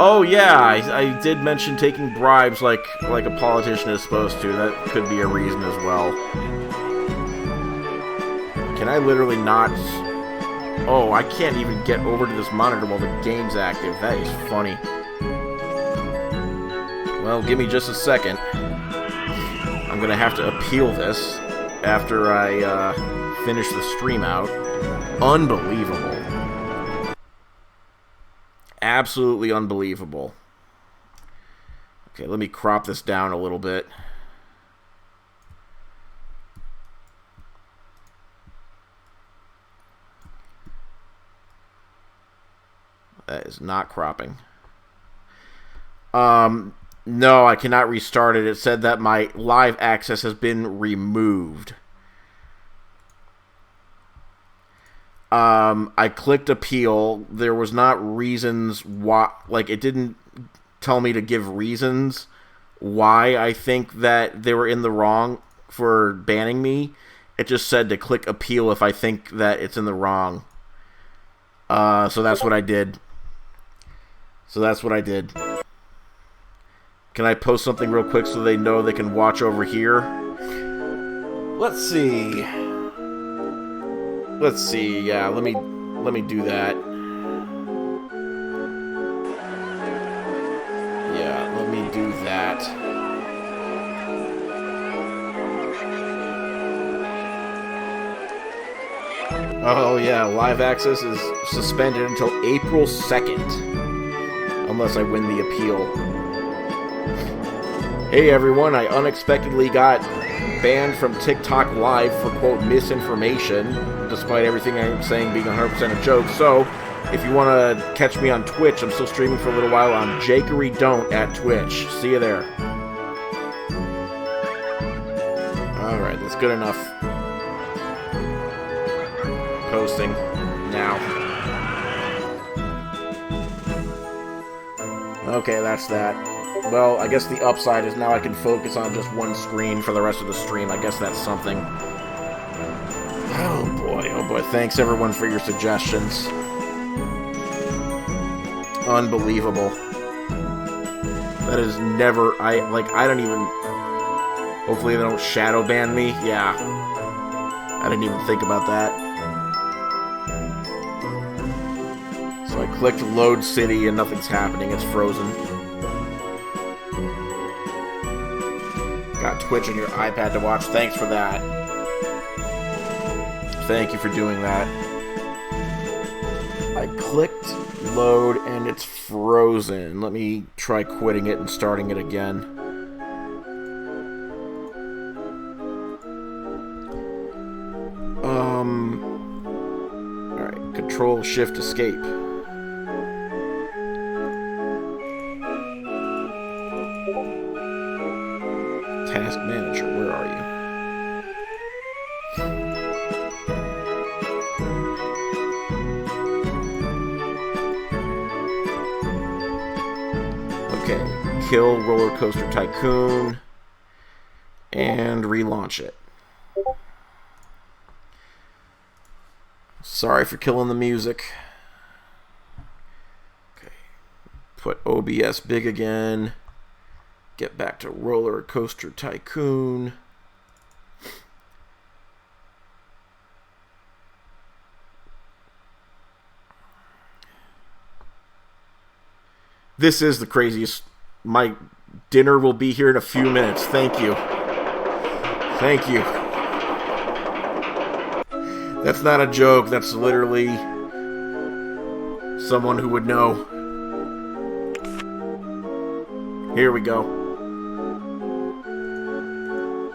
[SPEAKER 1] Oh yeah, I did mention taking bribes like a politician is supposed to. That could be a reason as well. Can I literally not... Oh, I can't even get over to this monitor while the game's active. That is funny. Well, give me just a second. I'm going to have to appeal this after I finish the stream out. Unbelievable. Absolutely unbelievable. Okay, let me crop this down a little bit. That is not cropping. No, I cannot restart it. It said that my live access has been removed. I clicked appeal. There was not reasons why, like, it didn't tell me to give reasons why I think that they were in the wrong for banning me. It just said to click appeal if I think that it's in the wrong. So that's what I did. Can I post something real quick so they know they can watch over here? Let's see. Yeah, let me do that. Yeah, let me do that. Oh yeah, live access is suspended until April 2nd. Unless I win the appeal. Hey everyone, I unexpectedly got banned from TikTok Live for, quote, misinformation, despite everything I'm saying being 100% a joke. So, if you want to catch me on Twitch, I'm still streaming for a little while on Jakery Don't at Twitch. See you there. Alright, that's good enough. Posting now. Okay, that's that. Well, I guess the upside is now I can focus on just one screen for the rest of the stream. I guess that's something. Oh boy. Thanks everyone for your suggestions. Unbelievable. That is never... I don't even... Hopefully they don't shadow ban me. Yeah. I didn't even think about that. So I clicked load city and nothing's happening. It's frozen. got Twitch on your iPad to watch. Thanks for that. Thank you for doing that. I clicked load and it's frozen. Let me try quitting it and starting it again. Alright, Control Shift Escape. Task Manager, where are you? Okay, kill Roller Coaster Tycoon and relaunch it. Sorry for killing the music. Okay, put OBS big again. Get back to Roller Coaster Tycoon. This is the craziest. My dinner will be here in a few minutes. Thank you. Thank you. That's not a joke. That's literally someone who would know. Here we go.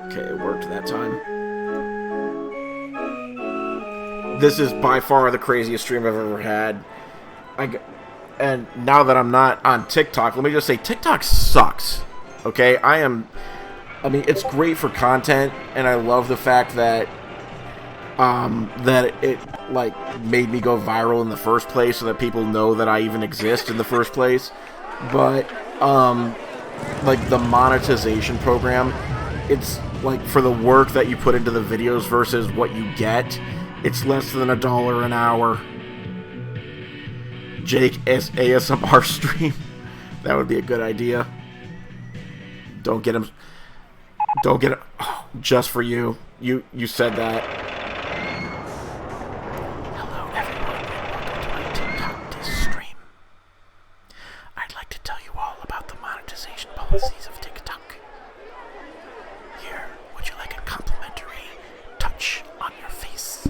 [SPEAKER 1] Okay, it worked that time. This is by far the craziest stream I've ever had. And now that I'm not on TikTok, let me just say TikTok sucks. Okay, I mean, it's great for content, and I love the fact that that it like made me go viral in the first place, so that people know that I even exist in the first place. But like the monetization program, it's like for the work that you put into the videos versus what you get, it's less than $1 an hour. Jake ASMR stream. That would be a good idea. Don't get him. Oh, just for you. You said that. Hello everyone, welcome to my TikTok disc stream. I'd like to tell you all about the monetization policies of TikTok. Here, would you like a complimentary touch on your face?